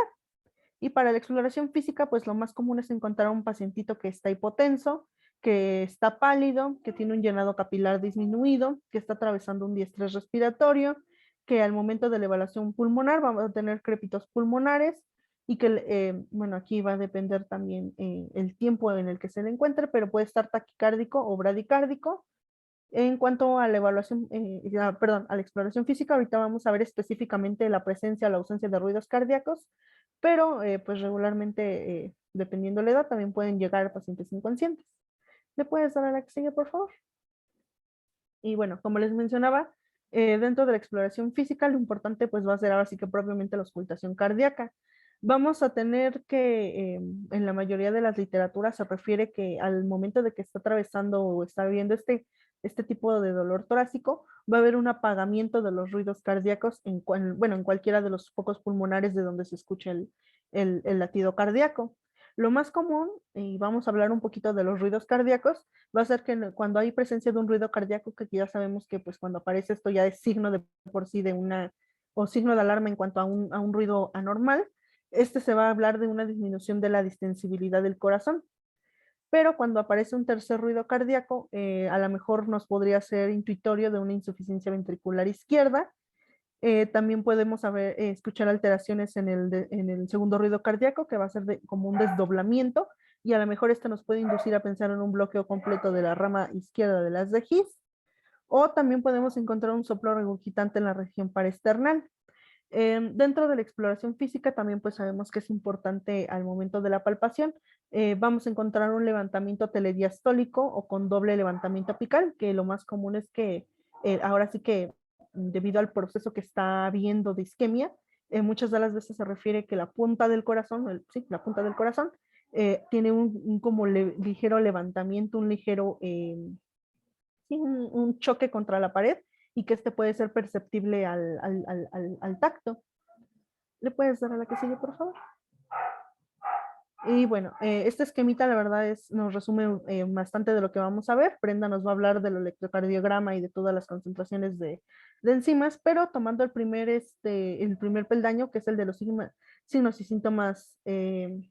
Y para la exploración física, pues lo más común es encontrar a un pacientito que está hipotenso, que está pálido, que tiene un llenado capilar disminuido, que está atravesando un diestrés respiratorio, que al momento de la evaluación pulmonar vamos a tener crépitos pulmonares y que, bueno, aquí va a depender también el tiempo en el que se le encuentre, pero puede estar taquicárdico o bradicárdico. En cuanto a la evaluación, perdón, a la exploración física, ahorita vamos a ver específicamente la presencia o la ausencia de ruidos cardíacos, pero pues regularmente, dependiendo de la edad, también pueden llegar pacientes inconscientes. ¿Le puedes dar a la que sigue, por favor? Y bueno, como les mencionaba, dentro de la exploración física, lo importante pues va a ser ahora sí que propiamente la auscultación cardíaca. Vamos a tener que, en la mayoría de las literaturas se refiere que al momento de que está atravesando o está viendo este tipo de dolor torácico, va a haber un apagamiento de los ruidos cardíacos bueno, en cualquiera de los focos pulmonares de donde se escucha el latido cardíaco. Lo más común, y vamos a hablar un poquito de los ruidos cardíacos, va a ser que cuando hay presencia de un ruido cardíaco, que ya sabemos que pues cuando aparece esto ya es signo de por sí de o signo de alarma en cuanto a un ruido anormal, este se va a hablar de una disminución de la distensibilidad del corazón. Pero cuando aparece un tercer ruido cardíaco, a lo mejor nos podría ser intuitorio de una insuficiencia ventricular izquierda. También podemos escuchar alteraciones en el segundo ruido cardíaco, que va a ser como un desdoblamiento, y a lo mejor esto nos puede inducir a pensar en un bloqueo completo de la rama izquierda de las de His, o también podemos encontrar un soplo regurgitante en la región paraesternal. Dentro de la exploración física también pues sabemos que es importante al momento de la palpación. Vamos a encontrar un levantamiento telediastólico o con doble levantamiento apical, que lo más común es que ahora sí que debido al proceso que está habiendo de isquemia, muchas de las veces se refiere que la punta del corazón, sí, la punta del corazón, tiene un como ligero levantamiento, un ligero, sí, un choque contra la pared, y que este puede ser perceptible al tacto. ¿Le puedes dar a la que sigue, por favor? Y bueno, este esquemita la verdad nos resume bastante de lo que vamos a ver. Brenda nos va a hablar del electrocardiograma y de todas las concentraciones de enzimas, pero tomando el primer peldaño, que es el de los signos y síntomas, sí,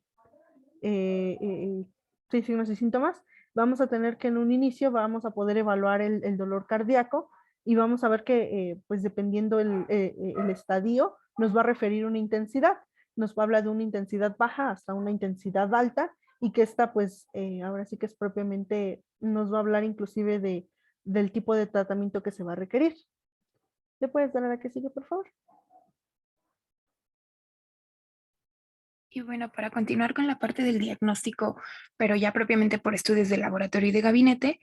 signos y síntomas, vamos a tener que en un inicio vamos a poder evaluar el dolor cardíaco, y vamos a ver que pues dependiendo el estadio nos va a referir una intensidad. Nos va a hablar de una intensidad baja hasta una intensidad alta, y que esta pues ahora sí que es propiamente, nos va a hablar inclusive del tipo de tratamiento que se va a requerir. ¿Le puedes dar a la que sigue, por favor? Y bueno, para continuar con la parte del diagnóstico, pero ya propiamente por estudios de laboratorio y de gabinete,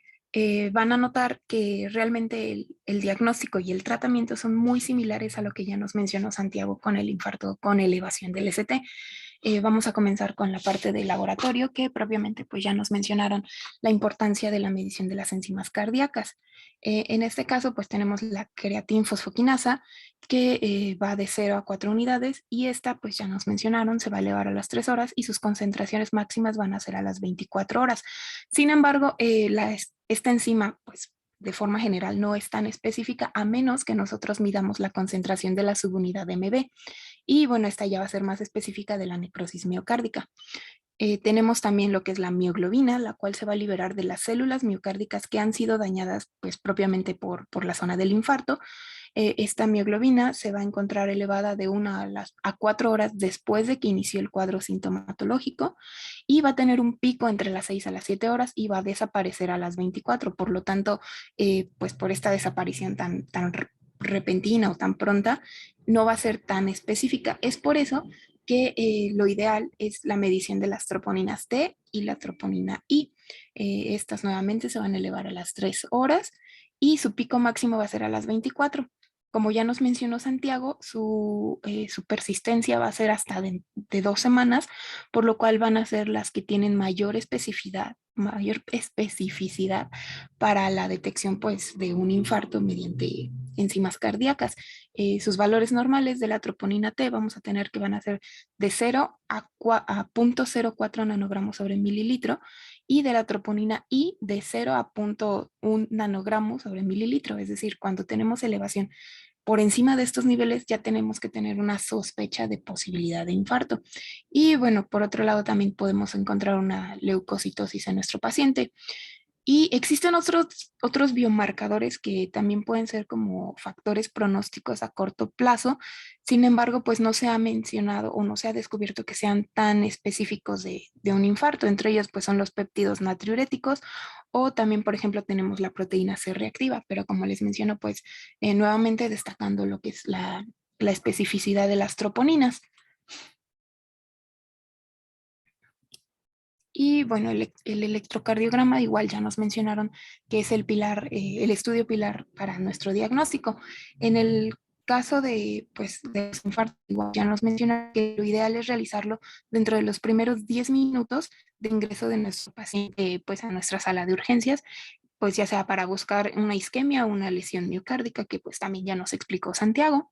van a notar que realmente el diagnóstico y el tratamiento son muy similares a lo que ya nos mencionó Santiago con el infarto, con elevación del ST. Vamos a comenzar con la parte del laboratorio, que propiamente pues ya nos mencionaron la importancia de la medición de las enzimas cardíacas. En este caso pues tenemos la creatinfosfoquinasa, que va de 0 a 4 unidades, y esta pues ya nos mencionaron, se va a elevar a las 3 horas y sus concentraciones máximas van a ser a las 24 horas. Sin embargo, esta enzima pues de forma general no es tan específica, a menos que nosotros midamos la concentración de la subunidad MB. Y bueno, esta ya va a ser más específica de la necrosis miocárdica. Tenemos también lo que es la mioglobina, la cual se va a liberar de las células miocárdicas que han sido dañadas pues propiamente por la zona del infarto. Esta mioglobina se va a encontrar elevada de 1 a 4 horas después de que inició el cuadro sintomatológico, y va a tener un pico entre las 6 a las 7 horas y va a desaparecer a las 24. Por lo tanto, pues por esta desaparición tan repentina o tan pronta, no va a ser tan específica. Es por eso que lo ideal es la medición de las troponinas T y la troponina I. Estas nuevamente se van a elevar a las 3 horas y su pico máximo va a ser a las 24. Como ya nos mencionó Santiago, su persistencia va a ser hasta de 2 semanas, por lo cual van a ser las que tienen mayor especificidad para la detección pues, de un infarto mediante enzimas cardíacas. Sus valores normales de la troponina T vamos a tener que van a ser de 0 a 0.04 nanogramos sobre mililitro, y de la troponina I de 0 a 0.1 nanogramos sobre mililitro. Es decir, cuando tenemos elevación por encima de estos niveles ya tenemos que tener una sospecha de posibilidad de infarto. Y bueno, por otro lado también podemos encontrar una leucocitosis en nuestro paciente. Y existen otros biomarcadores que también pueden ser como factores pronósticos a corto plazo. Sin embargo, pues no se ha mencionado o no se ha descubierto que sean tan específicos de un infarto. Entre ellos, pues son los péptidos natriuréticos o también, por ejemplo, tenemos la proteína C reactiva. Pero como les menciono, pues nuevamente destacando lo que es la especificidad de las troponinas. Y bueno, el electrocardiograma igual ya nos mencionaron que es el pilar, el estudio pilar para nuestro diagnóstico. En el caso de, pues, de los infartos, igual ya nos mencionaron que lo ideal es realizarlo dentro de los primeros 10 minutos de ingreso de nuestro paciente pues, a nuestra sala de urgencias, pues ya sea para buscar una isquemia o una lesión miocárdica, que pues también ya nos explicó Santiago.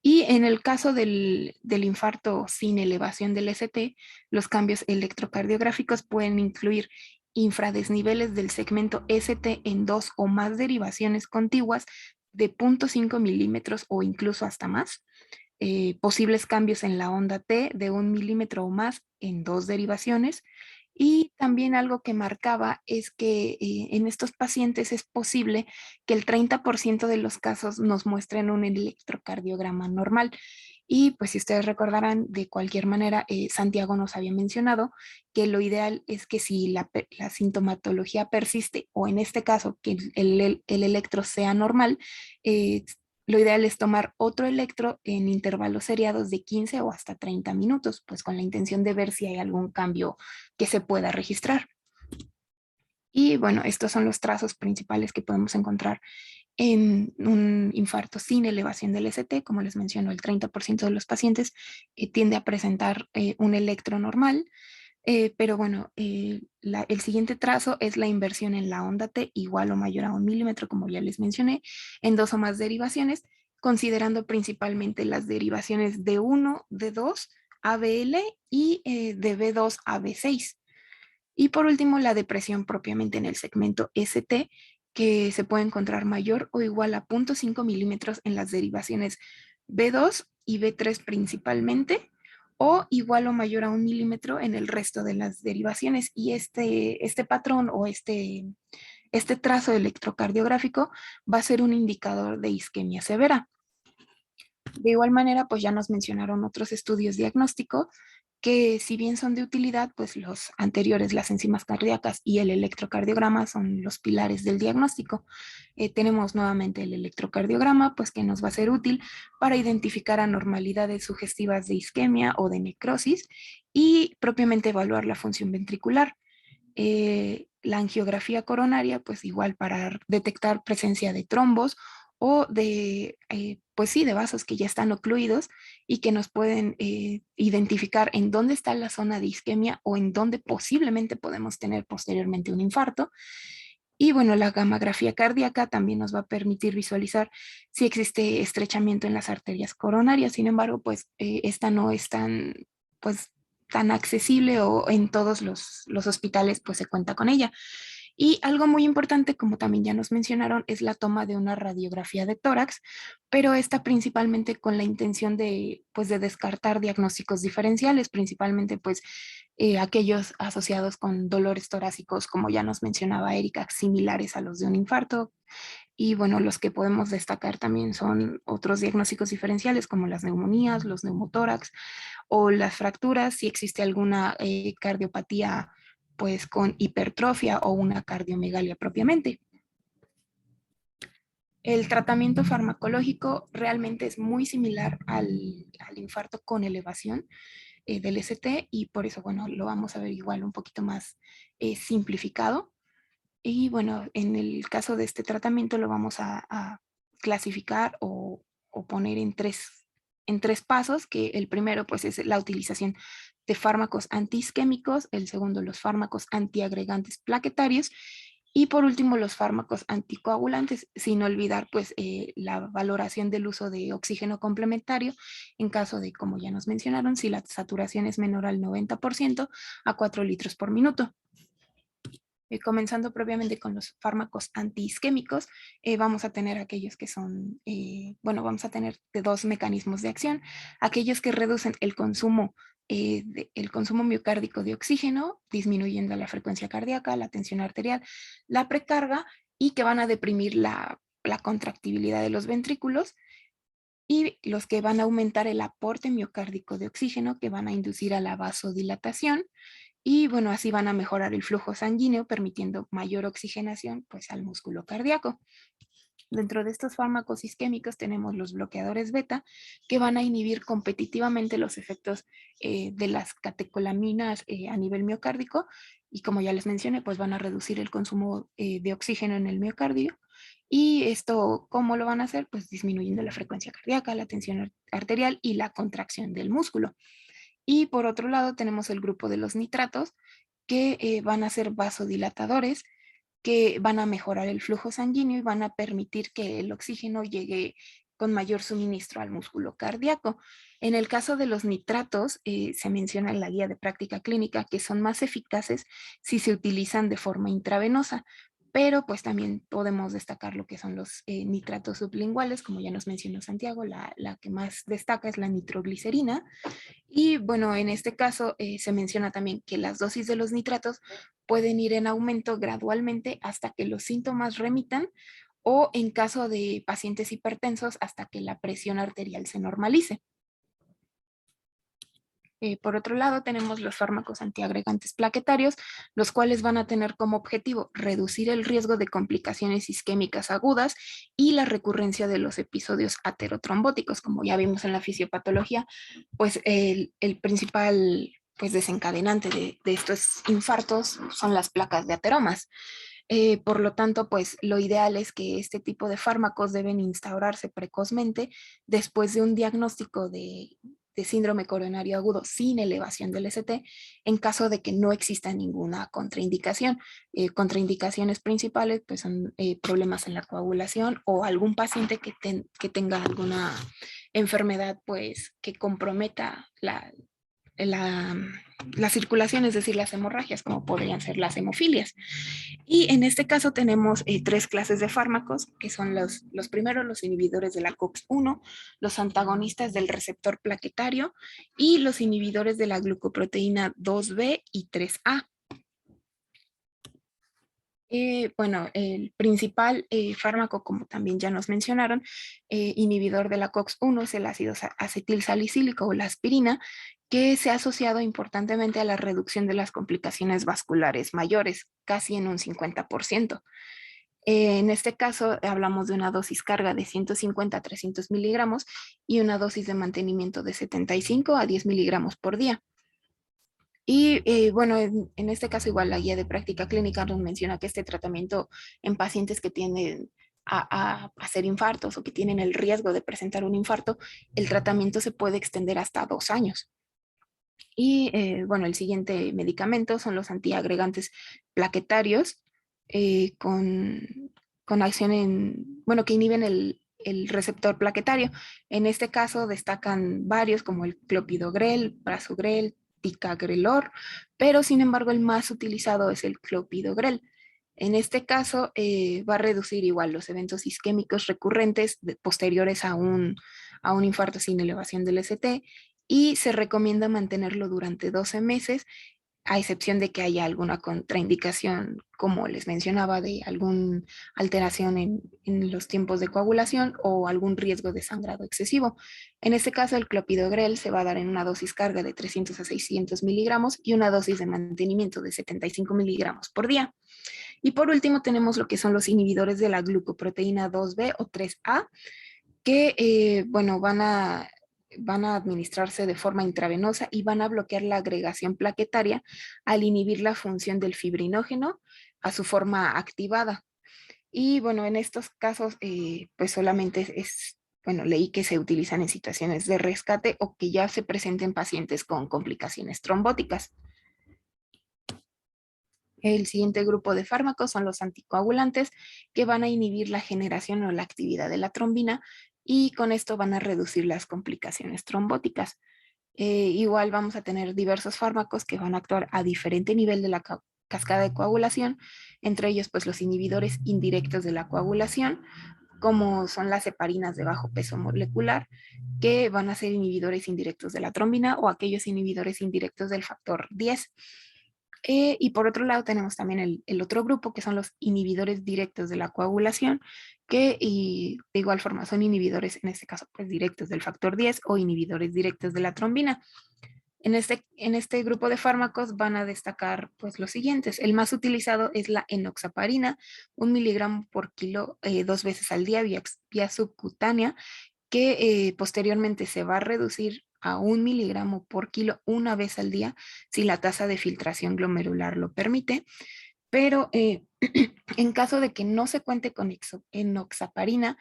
Y en el caso del infarto sin elevación del ST, los cambios electrocardiográficos pueden incluir infradesniveles del segmento ST en 2 o más derivaciones contiguas de 0.5 milímetros o incluso hasta más, posibles cambios en la onda T de 1 milímetro o más en 2 derivaciones. Y también algo que marcaba es que en estos pacientes es posible que el 30% de los casos nos muestren un electrocardiograma normal. Y pues si ustedes recordarán, de cualquier manera, Santiago nos había mencionado que lo ideal es que si la sintomatología persiste, o en este caso que el electro sea normal, lo ideal es tomar otro electro en intervalos seriados de 15 o hasta 30 minutos, pues con la intención de ver si hay algún cambio que se pueda registrar. Y bueno, estos son los trazos principales que podemos encontrar en un infarto sin elevación del ST. Como les menciono, el 30% de los pacientes tiende a presentar un electro normal. Pero bueno, el siguiente trazo es la inversión en la onda T igual o mayor a 1 milímetro, como ya les mencioné, en 2 o más derivaciones, considerando principalmente las derivaciones de 1, de 2, ABL y de B2 a B6. Y por último, la depresión propiamente en el segmento ST, que se puede encontrar mayor o igual a 0.5 milímetros en las derivaciones B2 y B3 principalmente, o igual o mayor a 1 milímetro en el resto de las derivaciones. Y este patrón o este trazo electrocardiográfico va a ser un indicador de isquemia severa. De igual manera, pues ya nos mencionaron otros estudios diagnósticos que si bien son de utilidad, pues los anteriores, las enzimas cardíacas y el electrocardiograma son los pilares del diagnóstico. Tenemos nuevamente el electrocardiograma, pues que nos va a ser útil para identificar anormalidades sugestivas de isquemia o de necrosis y propiamente evaluar la función ventricular. La angiografía coronaria, pues igual para detectar presencia de trombos o de, pues sí, de vasos que ya están ocluidos y que nos pueden identificar en dónde está la zona de isquemia o en dónde posiblemente podemos tener posteriormente un infarto. Y bueno, la gammagrafía cardíaca también nos va a permitir visualizar si existe estrechamiento en las arterias coronarias. Sin embargo, pues esta no es tan, pues, tan accesible o en todos los hospitales pues se cuenta con ella. Y algo muy importante, como también ya nos mencionaron, es la toma de una radiografía de tórax, pero esta principalmente con la intención de, pues, de descartar diagnósticos diferenciales, principalmente pues aquellos asociados con dolores torácicos, como ya nos mencionaba Erika, similares a los de un infarto. Y bueno, los que podemos destacar también son otros diagnósticos diferenciales como las neumonías, los neumotórax o las fracturas, si existe alguna cardiopatía pues con hipertrofia o una cardiomegalia propiamente. El tratamiento farmacológico realmente es muy similar al infarto con elevación del ST y por eso, bueno, lo vamos a ver igual un poquito más simplificado. Y bueno, en el caso de este tratamiento lo vamos a clasificar o poner en tres pasos, que el primero pues es la utilización de fármacos antiisquémicos, el segundo los fármacos antiagregantes plaquetarios y por último los fármacos anticoagulantes, sin olvidar pues la valoración del uso de oxígeno complementario en caso de, como ya nos mencionaron, si la saturación es menor al 90% a 4 litros por minuto. Comenzando propiamente con los fármacos antiisquémicos, vamos a tener aquellos que son, vamos a tener de dos mecanismos de acción, aquellos que reducen el consumo miocárdico de oxígeno, disminuyendo la frecuencia cardíaca, la tensión arterial, la precarga, y que van a deprimir la contractibilidad de los ventrículos, y los que van a aumentar el aporte miocárdico de oxígeno, que van a inducir a la vasodilatación, y bueno, así van a mejorar el flujo sanguíneo, permitiendo mayor oxigenación pues, al músculo cardíaco. Dentro de estos fármacos isquémicos tenemos los bloqueadores beta, que van a inhibir competitivamente los efectos de las catecolaminas a nivel miocárdico, y como ya les mencioné, pues van a reducir el consumo de oxígeno en el miocardio. Y esto, ¿cómo lo van a hacer? Pues disminuyendo la frecuencia cardíaca, la tensión arterial y la contracción del músculo. Y por otro lado tenemos el grupo de los nitratos, que van a ser vasodilatadores, que van a mejorar el flujo sanguíneo y van a permitir que el oxígeno llegue con mayor suministro al músculo cardíaco. En el caso de los nitratos, se menciona en la guía de práctica clínica que son más eficaces si se utilizan de forma intravenosa, pero pues también podemos destacar lo que son los nitratos sublinguales, como ya nos mencionó Santiago. La que más destaca es la nitroglicerina, y bueno, en este caso se menciona también que las dosis de los nitratos pueden ir en aumento gradualmente hasta que los síntomas remitan, o en caso de pacientes hipertensos hasta que la presión arterial se normalice. Por otro lado, tenemos los fármacos antiagregantes plaquetarios, los cuales van a tener como objetivo reducir el riesgo de complicaciones isquémicas agudas y la recurrencia de los episodios aterotrombóticos. Como ya vimos en la fisiopatología, pues el principal pues, desencadenante de estos infartos son las placas de ateromas. Por lo tanto, pues lo ideal es que este tipo de fármacos deben instaurarse precozmente después de un diagnóstico de síndrome coronario agudo sin elevación del ST, en caso de que no exista ninguna contraindicación. Contraindicaciones principales pues son problemas en la coagulación, o algún paciente que tenga alguna enfermedad pues que comprometa la circulación, es decir, las hemorragias, como podrían ser las hemofilias. Y en este caso tenemos tres clases de fármacos, que son los primeros, los inhibidores de la COX-1, los antagonistas del receptor plaquetario y los inhibidores de la glucoproteína 2B y 3A. El principal fármaco, como también ya nos mencionaron, inhibidor de la COX-1 es el ácido acetilsalicílico o la aspirina, que se ha asociado importantemente a la reducción de las complicaciones vasculares mayores, casi en un 50%. En este caso hablamos de una dosis carga de 150 a 300 miligramos y una dosis de mantenimiento de 75 a 10 miligramos por día. Y en este caso igual la guía de práctica clínica nos menciona que este tratamiento en pacientes que tienden a hacer infartos o que tienen el riesgo de presentar un infarto, el tratamiento se puede extender hasta 2 años. Y el siguiente medicamento son los antiagregantes plaquetarios con acción que inhiben el receptor plaquetario. En este caso destacan varios como el clopidogrel, prasugrel, ticagrelor, pero sin embargo el más utilizado es el clopidogrel. En este caso va a reducir igual los eventos isquémicos recurrentes posteriores a un infarto sin elevación del ST, y se recomienda mantenerlo durante 12 meses, a excepción de que haya alguna contraindicación, como les mencionaba, de alguna alteración en los tiempos de coagulación o algún riesgo de sangrado excesivo. En este caso, el clopidogrel se va a dar en una dosis carga de 300 a 600 miligramos y una dosis de mantenimiento de 75 miligramos por día. Y por último tenemos lo que son los inhibidores de la glucoproteína 2B o 3A, que van a administrarse de forma intravenosa y van a bloquear la agregación plaquetaria al inhibir la función del fibrinógeno a su forma activada. Y bueno, en estos casos pues solamente leí que se utilizan en situaciones de rescate o que ya se presenten pacientes con complicaciones trombóticas. El siguiente grupo de fármacos son los anticoagulantes, que van a inhibir la generación o la actividad de la trombina, y con esto van a reducir las complicaciones trombóticas. Igual vamos a tener diversos fármacos que van a actuar a diferente nivel de la cascada de coagulación, entre ellos pues los inhibidores indirectos de la coagulación, como son las heparinas de bajo peso molecular, que van a ser inhibidores indirectos de la trombina o aquellos inhibidores indirectos del factor 10. Y por otro lado tenemos también el otro grupo, que son los inhibidores directos de la coagulación, que y de igual forma son inhibidores, en este caso, pues directos del factor 10 o inhibidores directos de la trombina. En este grupo de fármacos van a destacar pues los siguientes. El más utilizado es la enoxaparina, 1 miligramo por kilo 2 veces al día vía subcutánea, que posteriormente se va a reducir a 1 miligramo por kilo una vez al día si la tasa de filtración glomerular lo permite. Pero en caso de que no se cuente con enoxaparina,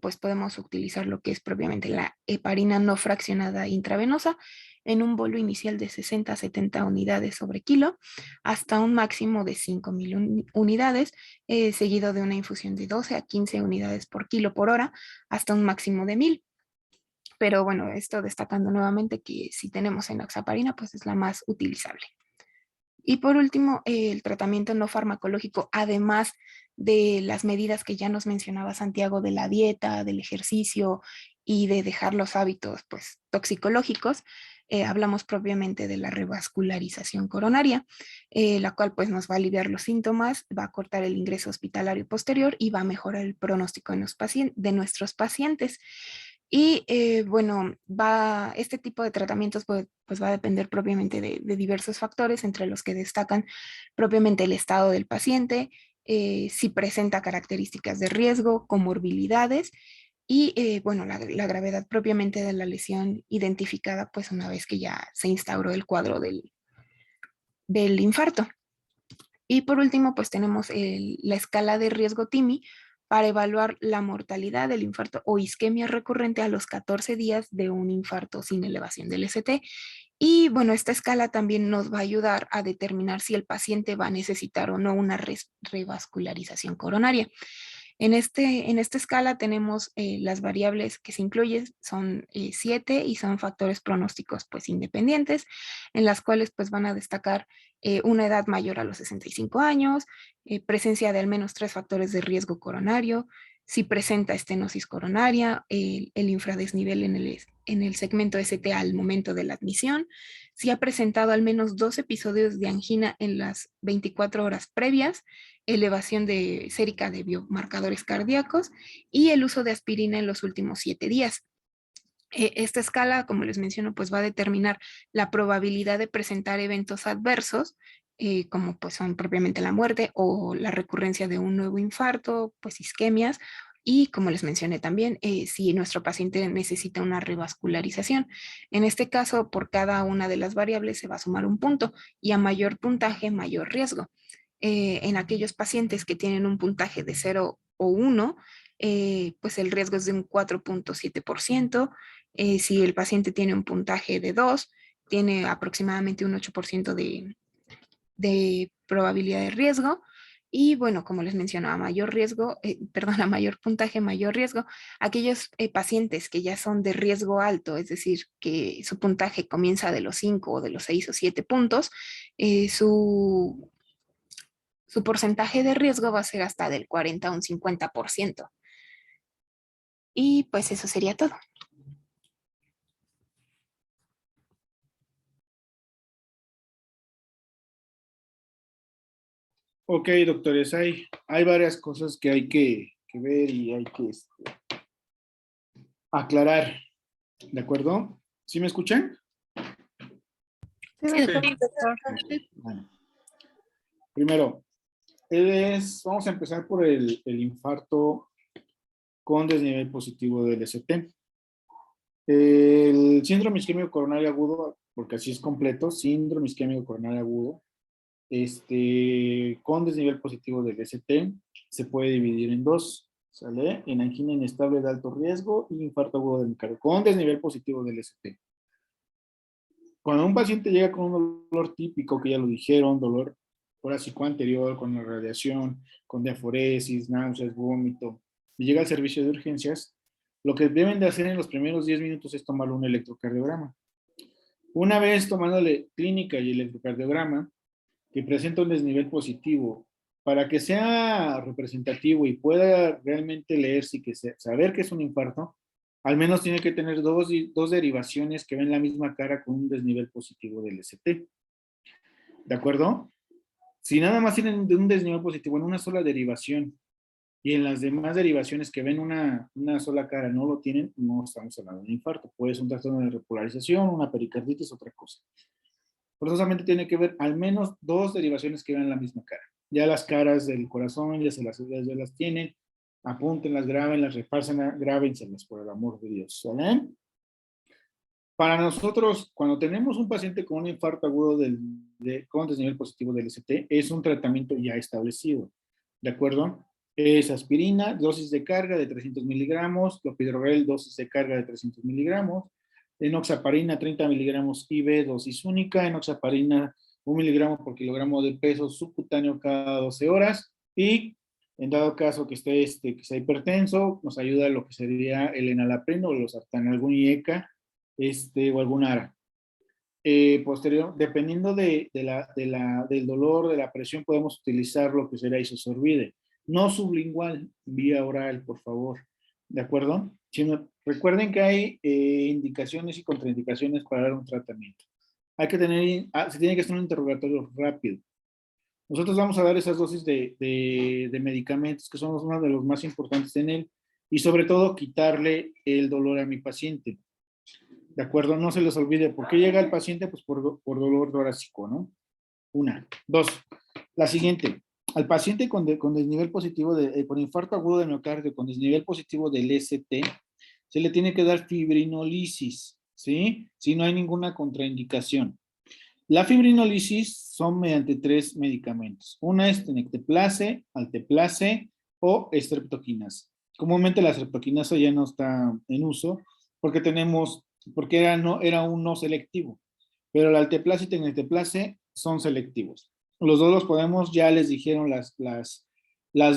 pues podemos utilizar lo que es propiamente la heparina no fraccionada intravenosa en un bolo inicial de 60 a 70 unidades sobre kilo, hasta un máximo de 5.000 unidades, seguido de una infusión de 12 a 15 unidades por kilo por hora, hasta un máximo de 1.000. Pero bueno, esto destacando nuevamente que si tenemos enoxaparina, pues es la más utilizable. Y por último, el tratamiento no farmacológico, además de las medidas que ya nos mencionaba Santiago, de la dieta, del ejercicio y de dejar los hábitos pues, toxicológicos, hablamos propiamente de la revascularización coronaria, la cual pues, nos va a aliviar los síntomas, va a cortar el ingreso hospitalario posterior y va a mejorar el pronóstico de nuestros pacientes. Y bueno, este tipo de tratamientos pues va a depender propiamente de diversos factores, entre los que destacan propiamente el estado del paciente, si presenta características de riesgo, comorbilidades y bueno, la gravedad propiamente de la lesión identificada pues una vez que ya se instauró el cuadro del infarto. Y por último, pues tenemos la escala de riesgo TIMI para evaluar la mortalidad del infarto o isquemia recurrente a los 14 días de un infarto sin elevación del ST. Y bueno, esta escala también nos va a ayudar a determinar si el paciente va a necesitar o no una revascularización coronaria. En esta escala tenemos las variables que se incluyen, son 7 y son factores pronósticos pues independientes, en las cuales pues van a destacar una edad mayor a los 65 años, presencia de al menos 3 factores de riesgo coronario, si presenta estenosis coronaria, el infradesnivel en el segmento ST al momento de la admisión, si ha presentado al menos 2 episodios de angina en las 24 horas previas, elevación sérica de biomarcadores cardíacos y el uso de aspirina en los últimos 7 días. Esta escala, como les menciono, pues va a determinar la probabilidad de presentar eventos adversos, como pues son propiamente la muerte o la recurrencia de un nuevo infarto, pues isquemias, y como les mencioné también, si nuestro paciente necesita una revascularización. En este caso, por cada una de las variables se va a sumar un punto y a mayor puntaje, mayor riesgo. En aquellos pacientes que tienen un puntaje de 0 o 1, pues el riesgo es de un 4.7%. Si el paciente tiene un puntaje de 2, tiene aproximadamente un 8% de probabilidad de riesgo. Y bueno, como les mencionaba, mayor riesgo, a mayor puntaje, mayor riesgo. Aquellos pacientes que ya son de riesgo alto, es decir, que su puntaje comienza de los 5 o de los 6 o 7 puntos, su porcentaje de riesgo va a ser hasta del 40 a un 50%. Y pues eso sería todo. Ok, doctores, hay varias cosas que hay que ver y hay que aclarar, ¿de acuerdo? ¿Sí me escuchan? Sí, Sí, doctor. Bueno, primero, vamos a empezar por el infarto con desnivel positivo del ST. El síndrome isquémico coronario agudo, porque así es completo, síndrome isquémico coronario agudo, con desnivel positivo del ST, se puede dividir en dos, ¿sale? En angina inestable de alto riesgo y infarto agudo del miocardio, con desnivel positivo del ST. Cuando un paciente llega con un dolor típico, que ya lo dijeron, dolor torácico anterior, con la radiación, con diaforesis, náuseas, vómito, y llega al servicio de urgencias, lo que deben de hacer en los primeros 10 minutos es tomarle un electrocardiograma. Una vez tomándole clínica y electrocardiograma, que presenta un desnivel positivo, para que sea representativo y pueda realmente leerse y saber que es un infarto, al menos tiene que tener dos derivaciones que ven la misma cara con un desnivel positivo del ST. ¿De acuerdo? Si nada más tienen un desnivel positivo en una sola derivación y en las demás derivaciones que ven una sola cara no lo tienen, no estamos hablando de un infarto. Puede ser un trastorno de repolarización, una pericarditis, otra cosa. Forzosamente tiene que ver al menos dos derivaciones que vean la misma cara. Ya las caras del corazón ya las tienen, apúntenlas, grábenlas, grábenselas por el amor de Dios. ¿Sale? Para nosotros, cuando tenemos un paciente con un infarto agudo con desnivel positivo del ST, es un tratamiento ya establecido, ¿de acuerdo? Es aspirina, dosis de carga de 300 miligramos, clopidogrel, dosis de carga de 300 miligramos, enoxaparina, 30 miligramos IV, dosis única, enoxaparina, 1 miligramo por kilogramo de peso subcutáneo cada 12 horas, y en dado caso que esté que sea hipertenso, nos ayuda lo que sería el enalapreno o los sartán, algún IECA, o algún ARA. Posterior, dependiendo del dolor, de la presión, podemos utilizar lo que será isosorbide. No sublingual, vía oral, por favor. ¿De acuerdo? Recuerden que hay indicaciones y contraindicaciones para dar un tratamiento. Se tiene que hacer un interrogatorio rápido. Nosotros vamos a dar esas dosis de medicamentos que son uno de los más importantes en él y sobre todo quitarle el dolor a mi paciente. ¿De acuerdo? No se les olvide. ¿Por qué llega el paciente? Pues por dolor torácico, ¿no? Una. Dos. La siguiente. Al paciente con desnivel positivo, con infarto agudo de miocardio, con desnivel positivo del ST, se le tiene que dar fibrinolisis, ¿sí? Si no hay ninguna contraindicación. La fibrinolisis son mediante 3 medicamentos. Una es tenecteplase, alteplase o streptokinasa. Comúnmente la streptokinasa ya no está en uso porque era un no selectivo, pero la alteplase y tenecteplase son selectivos. Los dos los podemos, ya les dijeron las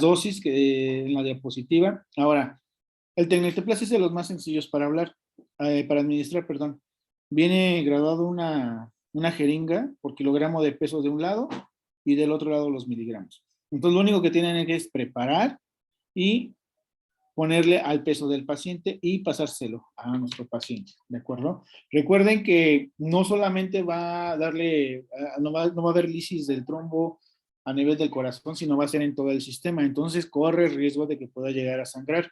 dosis en la diapositiva. Ahora, el tenecteplase es de los más sencillos para administrar, perdón. Viene graduado una jeringa por kilogramo de peso de un lado y del otro lado los miligramos. Entonces, lo único que tienen que es preparar y ponerle al peso del paciente y pasárselo a nuestro paciente, ¿de acuerdo? Recuerden que no solamente va a darle, no va a haber lisis del trombo a nivel del corazón, sino va a ser en todo el sistema, entonces corre el riesgo de que pueda llegar a sangrar.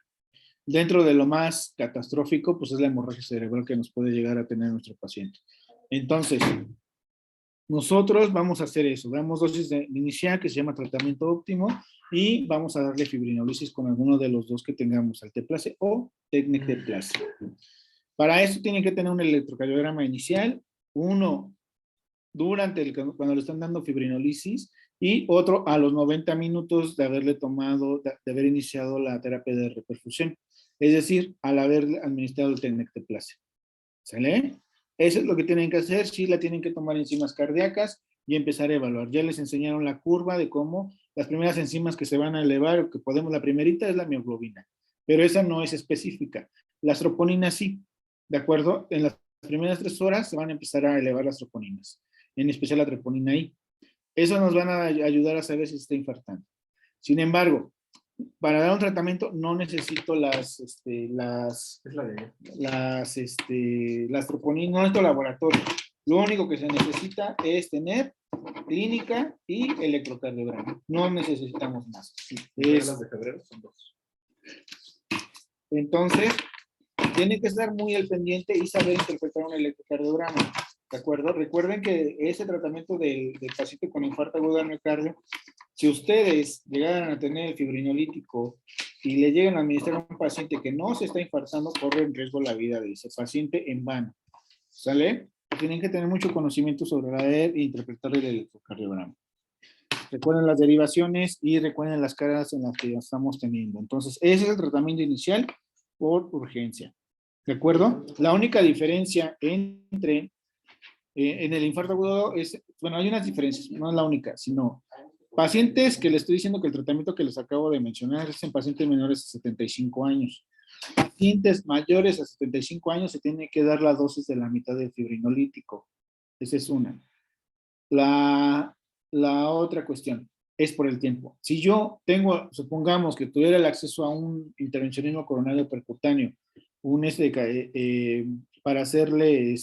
Dentro de lo más catastrófico, pues es la hemorragia cerebral que nos puede llegar a tener nuestro paciente. Entonces, nosotros vamos a hacer eso, damos dosis inicial que se llama tratamiento óptimo y vamos a darle fibrinolisis con alguno de los dos que tengamos, alteplase o tenecteplase. Para eso tienen que tener un electrocardiograma inicial, uno cuando le están dando fibrinolisis y otro a los 90 minutos de haber iniciado la terapia de reperfusión, es decir, al haber administrado el tenecteplase. ¿Sale? Eso es lo que tienen que hacer, sí la tienen que tomar enzimas cardíacas y empezar a evaluar. Ya les enseñaron la curva de cómo las primeras enzimas que se van a elevar, la primerita es la mioglobina, pero esa no es específica. Las troponinas sí, ¿de acuerdo? En las primeras 3 horas se van a empezar a elevar las troponinas, en especial la troponina I. Eso nos van a ayudar a saber si se está infartando. Sin embargo, para dar un tratamiento no necesito las troponinas, no necesito laboratorio. Lo único que se necesita es tener clínica y electrocardiograma. No necesitamos más. Las de febrero son 2. Entonces, tiene que estar muy al pendiente y saber interpretar un electrocardiograma. ¿De acuerdo? Recuerden que ese tratamiento del paciente con infarto agudo de miocardio, si ustedes llegaran a tener el fibrinolítico y le llegan a administrar a un paciente que no se está infartando, corre en riesgo la vida de ese paciente en vano. ¿Sale? Tienen que tener mucho conocimiento sobre la e interpretar el electrocardiograma. Recuerden las derivaciones y recuerden las caras en las que ya estamos teniendo. Entonces, ese es el tratamiento inicial por urgencia. ¿De acuerdo? La única diferencia entre en el infarto agudo hay unas diferencias, no es la única, sino pacientes que les estoy diciendo que el tratamiento que les acabo de mencionar es en pacientes menores de 75 años. Pacientes mayores a 75 años se tiene que dar la dosis de la mitad del fibrinolítico. Esa es una. la otra cuestión es por el tiempo. Si yo tengo, supongamos que tuviera el acceso a un intervencionismo coronario percutáneo, para hacerle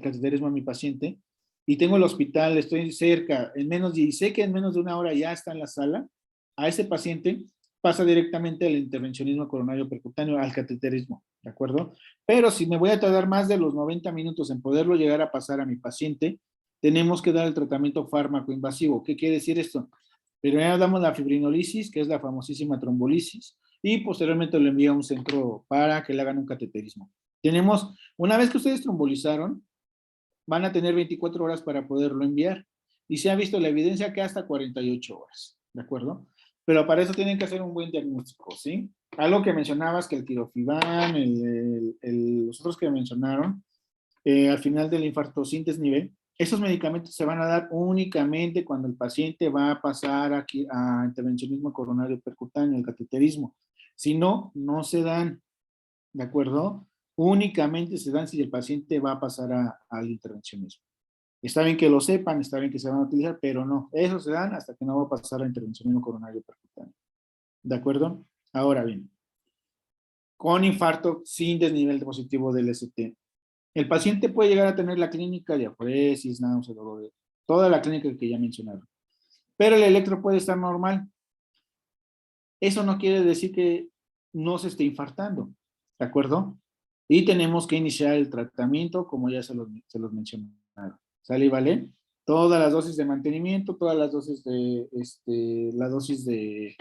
cateterismo a mi paciente, y tengo el hospital, estoy cerca, y sé que en menos de una hora ya está en la sala, a ese paciente pasa directamente al intervencionismo coronario percutáneo, al cateterismo, ¿de acuerdo? Pero si me voy a tardar más de los 90 minutos en poderlo llegar a pasar a mi paciente, tenemos que dar el tratamiento fármaco invasivo. ¿Qué quiere decir esto? Primero damos la fibrinolisis, que es la famosísima trombolisis, y posteriormente lo envía a un centro para que le hagan un cateterismo. Una vez que ustedes trombolizaron, van a tener 24 horas para poderlo enviar. Y se ha visto la evidencia que hasta 48 horas, ¿de acuerdo? Pero para eso tienen que hacer un buen diagnóstico, ¿sí? Algo que mencionabas, que el tirofiban, los otros que mencionaron, al final del infarto sin desnivel, esos medicamentos se van a dar únicamente cuando el paciente va a pasar aquí a intervencionismo coronario percutáneo, el cateterismo. Si no, no se dan, ¿de acuerdo? Únicamente se dan si el paciente va a pasar al intervencionismo. Está bien que lo sepan, está bien que se van a utilizar, pero no, eso se dan hasta que no va a pasar a intervencionismo coronario percutáneo. ¿De acuerdo? Ahora bien, con infarto sin desnivel positivo del ST, el paciente puede llegar a tener la clínica de aforesis, náusea, dolor, toda la clínica que ya mencionaron. Pero el electro puede estar normal. Eso no quiere decir que no se esté infartando, ¿de acuerdo? Y tenemos que iniciar el tratamiento, como ya se los mencionaron. ¿Sale y vale? Todas las dosis de mantenimiento, todas las dosis de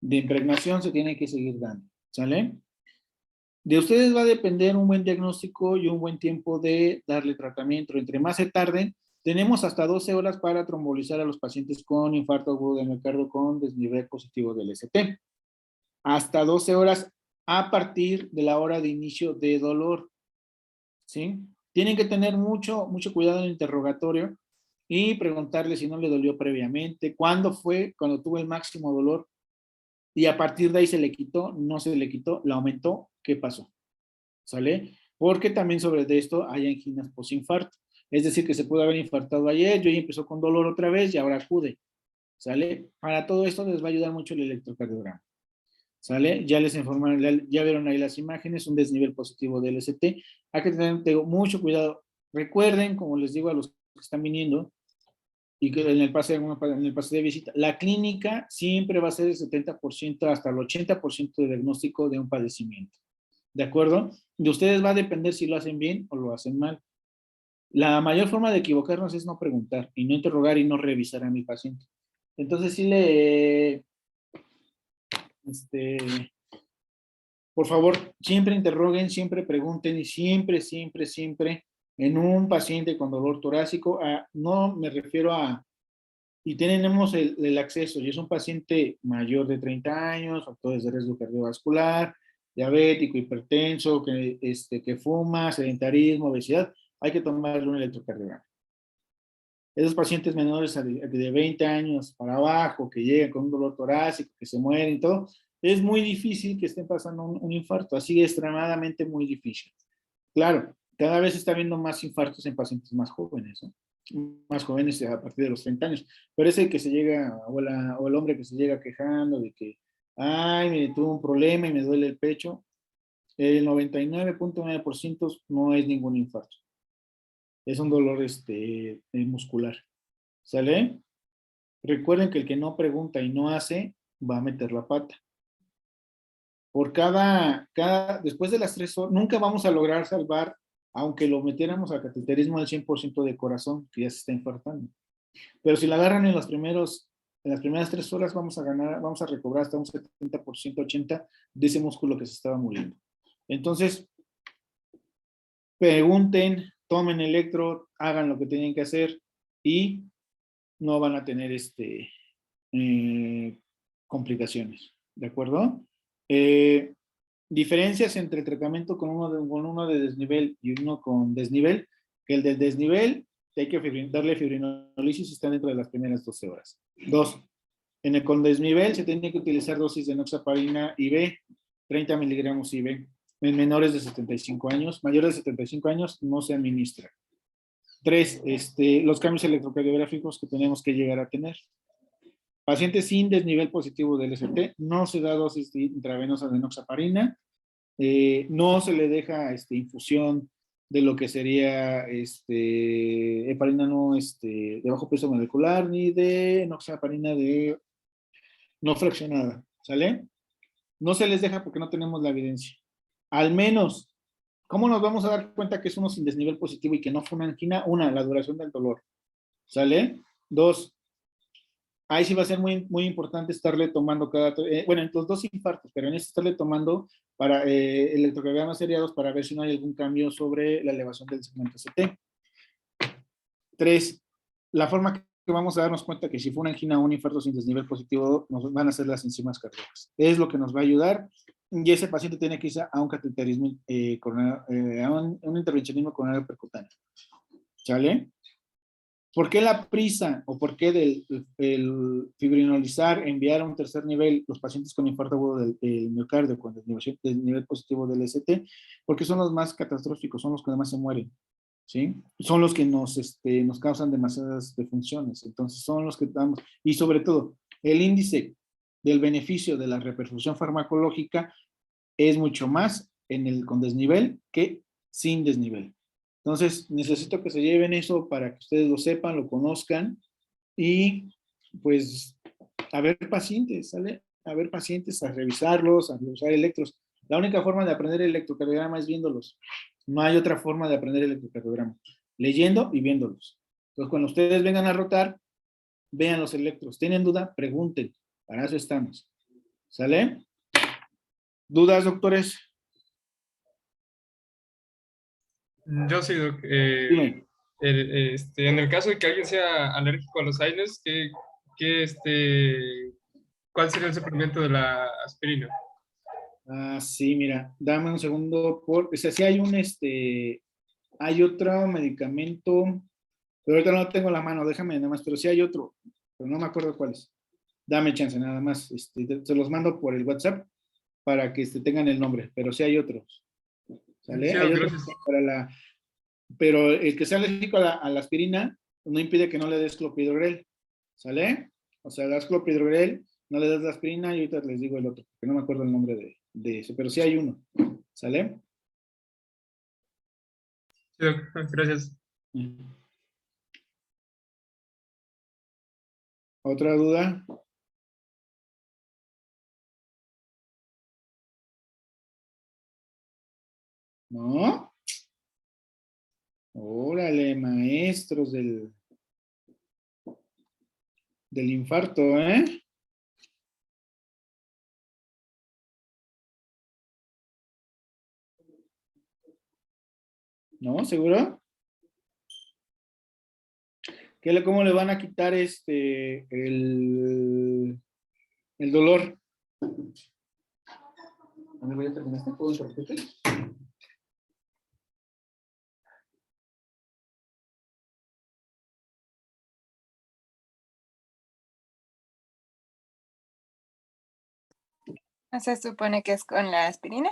impregnación se tienen que seguir dando. ¿Sale? De ustedes va a depender un buen diagnóstico y un buen tiempo de darle tratamiento. Entre más se tarden, tenemos hasta 12 horas para trombolizar a los pacientes con infarto agudo de miocardio con desnivel positivo del ST. Hasta 12 horas a partir de la hora de inicio de dolor. ¿Sí? Tienen que tener mucho cuidado en el interrogatorio y preguntarle si no le dolió previamente, cuándo fue cuando tuvo el máximo dolor y a partir de ahí se le quitó, no se le quitó, la aumentó, ¿qué pasó? ¿Sale? Porque también sobre esto hay anginas posinfarto. Es decir, que se pudo haber infartado ayer, y hoy empezó con dolor otra vez y ahora acude. ¿Sale? Para todo esto les va a ayudar mucho el electrocardiograma. ¿Sale? Ya les informaron, ya vieron ahí las imágenes, un desnivel positivo del ST. Hay que tener mucho cuidado. Recuerden, como les digo a los que están viniendo, y que en el pase de visita, la clínica siempre va a ser el 70% hasta el 80% de diagnóstico de un padecimiento. ¿De acuerdo? De ustedes va a depender si lo hacen bien o lo hacen mal. La mayor forma de equivocarnos es no preguntar y no interrogar y no revisar a mi paciente. Entonces sí por favor, siempre interroguen, siempre pregunten y siempre en un paciente con dolor torácico, no me refiero y tenemos el acceso, y es un paciente mayor de 30 años, factores de riesgo cardiovascular, diabético, hipertenso, que fuma, sedentarismo, obesidad, hay que tomarle un electrocardiograma. Esos pacientes menores de 20 años para abajo, que llegan con un dolor torácico, que se mueren y todo, es muy difícil que estén pasando un infarto, así extremadamente muy difícil. Claro, cada vez se está viendo más infartos en pacientes más jóvenes, ¿no? Más jóvenes a partir de los 30 años, pero ese que se llega, o el hombre que se llega quejando de que, ay, me tuve un problema y me duele el pecho, el 99.9% no es ningún infarto. Es un dolor muscular. ¿Sale? Recuerden que el que no pregunta y no hace, va a meter la pata. Por después de las 3 horas, nunca vamos a lograr salvar, aunque lo metiéramos al cateterismo al 100% de corazón, que ya se está infartando. Pero si la agarran en las primeras 3 horas, vamos a recobrar hasta un 70%, 80% de ese músculo que se estaba muriendo. Entonces, pregunten, tomen electro, hagan lo que tienen que hacer y no van a tener complicaciones, ¿de acuerdo? Diferencias entre tratamiento con uno de desnivel y uno con desnivel, que el del desnivel hay que darle fibrinolisis, está dentro de las primeras 12 horas. 2. Con desnivel se tiene que utilizar dosis de enoxaparina IV, 30 miligramos IV. En menores de 75 años, mayores de 75 años no se administra. 3, los cambios electrocardiográficos que tenemos que llegar a tener. Pacientes sin desnivel positivo del ST, no se da dosis intravenosa de enoxaparina, no se le deja infusión de lo que sería heparina no, de bajo peso molecular, ni de enoxaparina de no fraccionada, ¿sale? No se les deja porque no tenemos la evidencia. Al menos, ¿cómo nos vamos a dar cuenta que es uno sin desnivel positivo y que no fue una angina? Una, la duración del dolor, ¿sale? 2, ahí sí va a ser muy, muy importante estarle tomando bueno, en los 2 infartos, pero en este estarle tomando para electrocardiogramas seriados para ver si no hay algún cambio sobre la elevación del segmento ST. 3, la forma que vamos a darnos cuenta que si fue una angina o un infarto sin desnivel positivo, nos van a hacer las enzimas cardíacas. Es lo que nos va a ayudar, y ese paciente tiene que irse a un cateterismo a un intervencionismo coronario percutáneo. ¿Sale? ¿Por qué la prisa o por qué el fibrinolizar, enviar a un tercer nivel los pacientes con infarto agudo del miocardio con desnivel positivo del ST? Porque son los más catastróficos, son los que además se mueren, ¿sí? Son los que nos causan demasiadas defunciones, entonces son los que damos, y sobre todo, el índice del beneficio de la reperfusión farmacológica es mucho más con desnivel que sin desnivel. Entonces, necesito que se lleven eso para que ustedes lo sepan, lo conozcan y pues a ver pacientes, ¿sale? A ver pacientes, a revisarlos, a revisar electros. La única forma de aprender el electrocardiograma es viéndolos. No hay otra forma de aprender el electrocardiograma. Leyendo y viéndolos. Entonces, cuando ustedes vengan a rotar, vean los electros. ¿Tienen duda? Pregunten. Para eso estamos. ¿Sale? ¿Dudas, doctores? Yo sí, Doc. Dime. En el caso de que alguien sea alérgico a los AINES, ¿cuál sería el suplemento de la aspirina? Ah, sí, mira, dame un segundo. O sea, sí hay otro medicamento, pero ahorita no lo tengo en la mano, déjame nada más, pero sí hay otro, pero no me acuerdo cuál es. Dame chance, nada más, se los mando por el WhatsApp para que tengan el nombre, pero sí hay otros. ¿Sale? Sí, Hay Doc, otros gracias. pero el que sea alérgico a la aspirina no impide que no le des clopidogrel. ¿Sale? O sea, das clopidogrel, no le das la aspirina y ahorita les digo el otro, que no me acuerdo el nombre de ese, pero sí hay uno. ¿Sale? Sí, Doc, gracias. ¿Otra duda? ¿No? Órale, maestros del infarto, ¿eh? ¿No? ¿Seguro? ¿Cómo le van a quitar el dolor? ¿Dónde voy a terminar? ¿Puedo interrumpirte? ¿Se supone que es con la aspirina?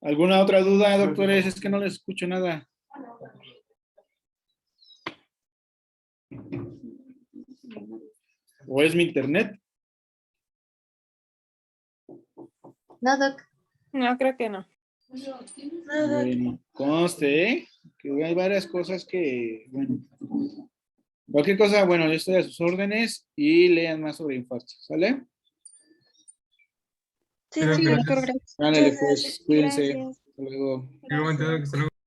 ¿Alguna otra duda, doctores? Es que no les escucho nada. ¿O es mi internet? No, Doc. No, creo que no. Bueno, conste, ¿eh? Que hay varias cosas que, bueno. Cualquier cosa, bueno, yo estoy a sus órdenes y lean más sobre infartos, ¿sale? Sí, Creo que doctor. gracias. Ándale, pues, cuídense. Gracias. Hasta luego. Igualmente, Doc, hasta luego.